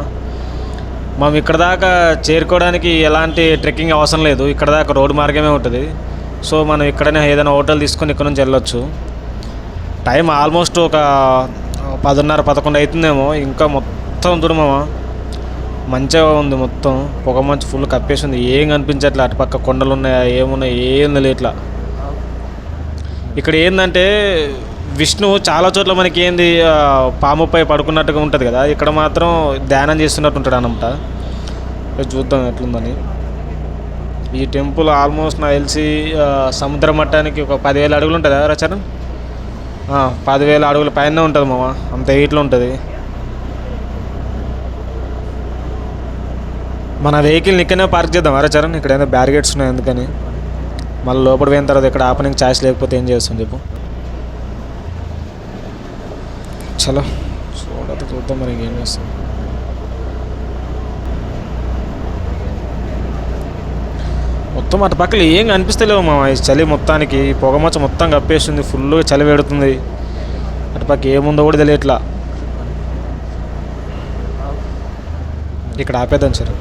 మనం ఇక్కడ దాకా చేరుకోవడానికి ఎలాంటి ట్రెక్కింగ్ అవసరం లేదు. ఇక్కడ దాకా రోడ్డు మార్గమే ఉంటుంది. సో మనం ఇక్కడనే ఏదైనా హోటల్ తీసుకొని ఇక్కడ నుంచి వెళ్ళొచ్చు. టైం ఆల్మోస్ట్ ఒక 10:30-11 అవుతుందేమో. ఇంకా మొత్తం దూరమా మంచిగా ఉంది. మొత్తం పొగ మంచు ఫుల్ కప్పేసి ఉంది. ఏం కనిపించట్లే. అటుపక్క కొండలు ఉన్నాయా ఏమున్నాయి ఏం లేదు. ఇట్లా ఇక్కడ ఏంటంటే విష్ణు చాలా చోట్ల మనకి ఏంది పాముపై పడుకున్నట్టుగా ఉంటుంది కదా, ఇక్కడ మాత్రం ధ్యానం చేస్తున్నట్టు ఉంటాడు అన్నమాట. చూద్దాం ఎట్లుందని. ఈ టెంపుల్ ఆల్మోస్ట్ నాకు తెలిసి సముద్ర మట్టానికి ఒక 10,000 అడుగులు ఉంటుంది కదా రచన. 10,000 అడుగుల పైన ఉంటుంది మామ. అంత హైట్లో ఉంటుంది. మన వెహికల్ని ఇక్కడనే పార్క్ చేద్దాం రచరన్. ఇక్కడ ఏదో బ్యారిగేట్స్ ఉన్నాయి ఎందుకని. మళ్ళీ లోపల పోయిన తర్వాత ఇక్కడ ఆపనికి ఛాయిస్ లేకపోతే ఏం చేస్తాం చెప్పు. చలో చూద్దాం మరి ఇంకేం చేస్తాం. మొత్తం అటు పక్కల ఏం కనిపిస్తలేవు మా. ఈ చలి మొత్తానికి పొగమచ్చ మొత్తం కప్పేస్తుంది. ఫుల్గా చలి పెడుతుంది. అటుపక్క ఏముందో కూడా తెలియట్లా. ఇక్కడ ఆపేద్దాం సార్.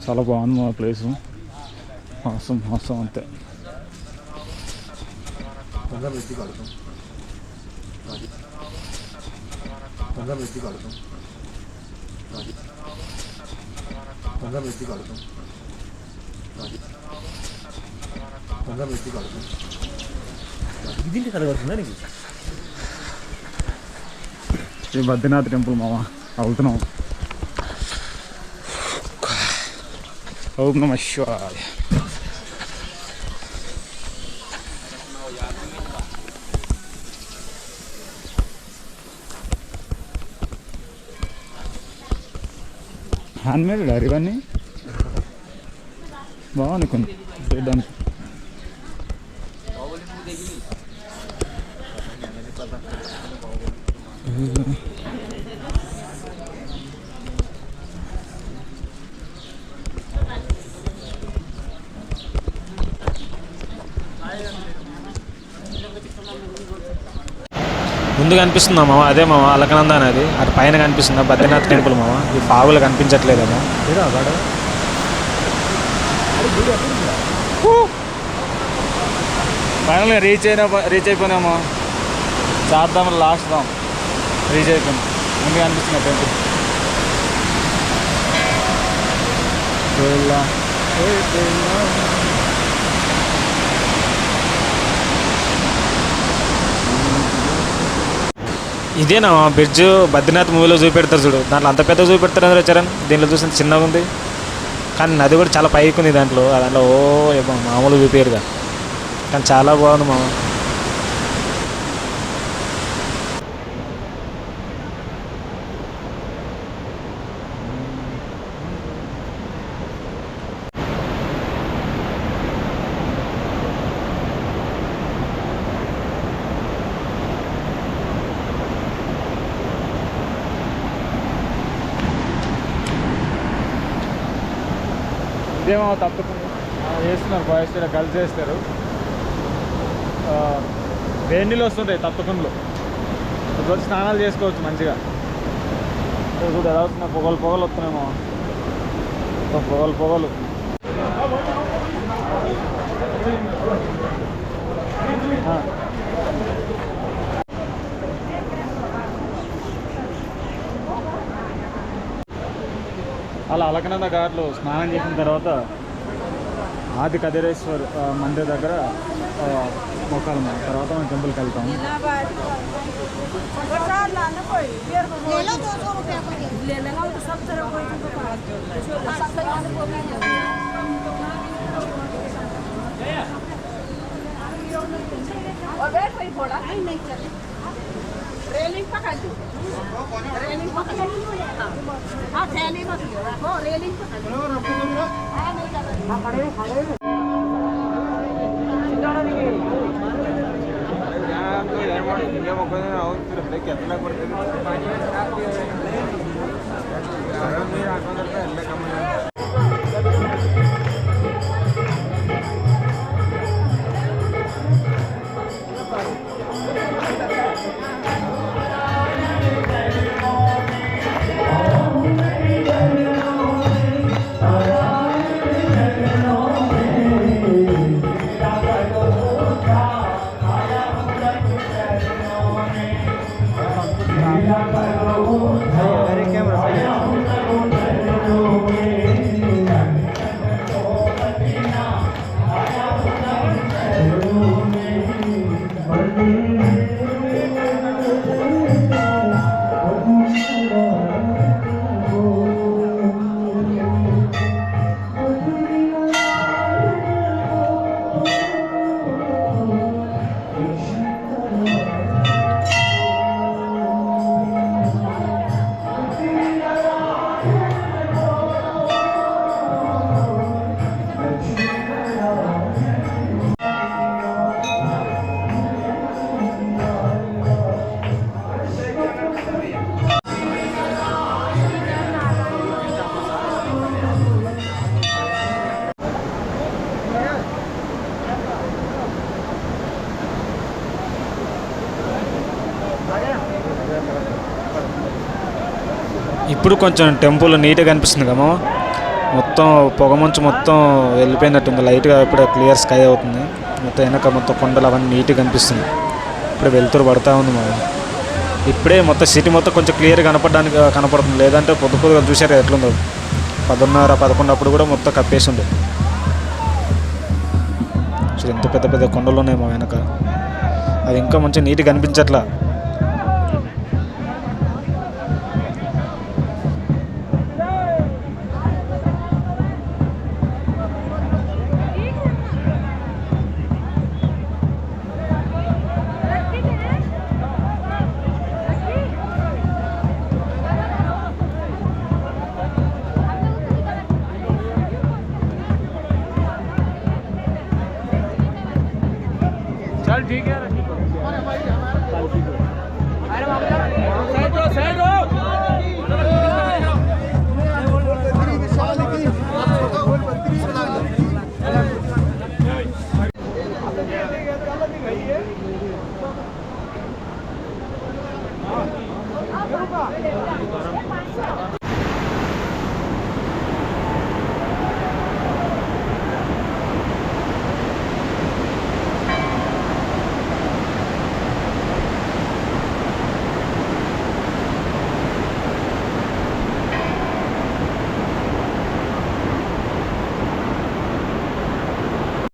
చాలా బాగుంది మా ప్లేసు. మోసం అంతే. ఈ బద్రీనాథ్ టెంపుల్ మామ వెళ్తున్నాం. ఓం నమః శివాయ. హ్యాండ్ మేడ్ ఇవన్నీ బాగుంది కొన్ని చూడడానికి.
ముందు కనిపిస్తుందా మామ? అదే మామ అలకనంద అనేది. అటు పైన కనిపిస్తుందా బద్రీనాథ్ టెంపుల్ మామ? ఈ ఫాగులు కనిపించట్లేదేమో.
ఫైనల్గా రీచ్ అయిపోయినాము. చార్ధామ్ లాస్ట్ ధామ్ రీచ్ అయిపోయాం. ముందు కనిపిస్తుంది టెంపుల్.
ఇదేనా బ్రిడ్జ్ బద్రీనాథ్ మూవీలో చూపెడతారు చూడు, దాంట్లో అంత పెద్ద చూపెడతారు అందరూ చరణ్. దీంట్లో చూసిన చిన్నగా ఉంది కానీ నది కూడా చాలా పైకి ఉంది దాంట్లో. దాంట్లో మామూలు చూపించరుగా కానీ చాలా బాగుంది మామ.
ఇదేమో తప్పకుండా చేస్తున్నారు బాయ్స్ కూడా కలిసి చేస్తారు. వేడి నీళ్ళు వస్తుంటాయి తప్పకుండా. ఇప్పుడు స్నానాలు చేసుకోవచ్చు మంచిగా. చూడు ఎలా వస్తున్నాయి, పొగలు వస్తున్నాయేమో. పొగలు అలా అలకనంద ఘాట్లో స్నానం చేసిన తర్వాత ఆది కదిరేశ్వర్ మందిర్ దగ్గర మొక్కాలి మనం. తర్వాత మనం టెంపుల్కి వెళ్తాం.
ले लो 200 रुपया को ले लेना तो सब तरह कोई और बैठ भाई थोड़ा नहीं चले रेलिंग पकड़ लो रेलिंग पकड़ लो हां थैली मत रखो रेलिंग पकड़ लो हां नहीं कर रहा खड़े खड़े
ఇప్పుడు కొంచెం టెంపుల్ నీట్గా కనిపిస్తుంది కదా, మొత్తం పొగమంచు మొత్తం వెళ్ళిపోయినట్టుంది. లైట్గా ఇప్పుడే క్లియర్ స్కై అవుతుంది. మొత్తం వెనక మొత్తం కొండలు అవన్నీ నీట్గా కనిపిస్తుంది. ఇప్పుడు వెలుతురు పడతా ఉంది మనం. ఇప్పుడే మొత్తం సిటీ మొత్తం కొంచెం క్లియర్గా కనపడుతుంది. లేదంటే పొద్దుగా చూసారు ఎట్లుందో, 10:30, 11 అప్పుడు కూడా మొత్తం కప్పేసి ఉంది. సో ఎంత పెద్ద పెద్ద కొండలు ఉన్నాయి మా వెనక, అది ఇంకా మంచిగా నీట్గా కనిపించట్లా.
चल ठीक है.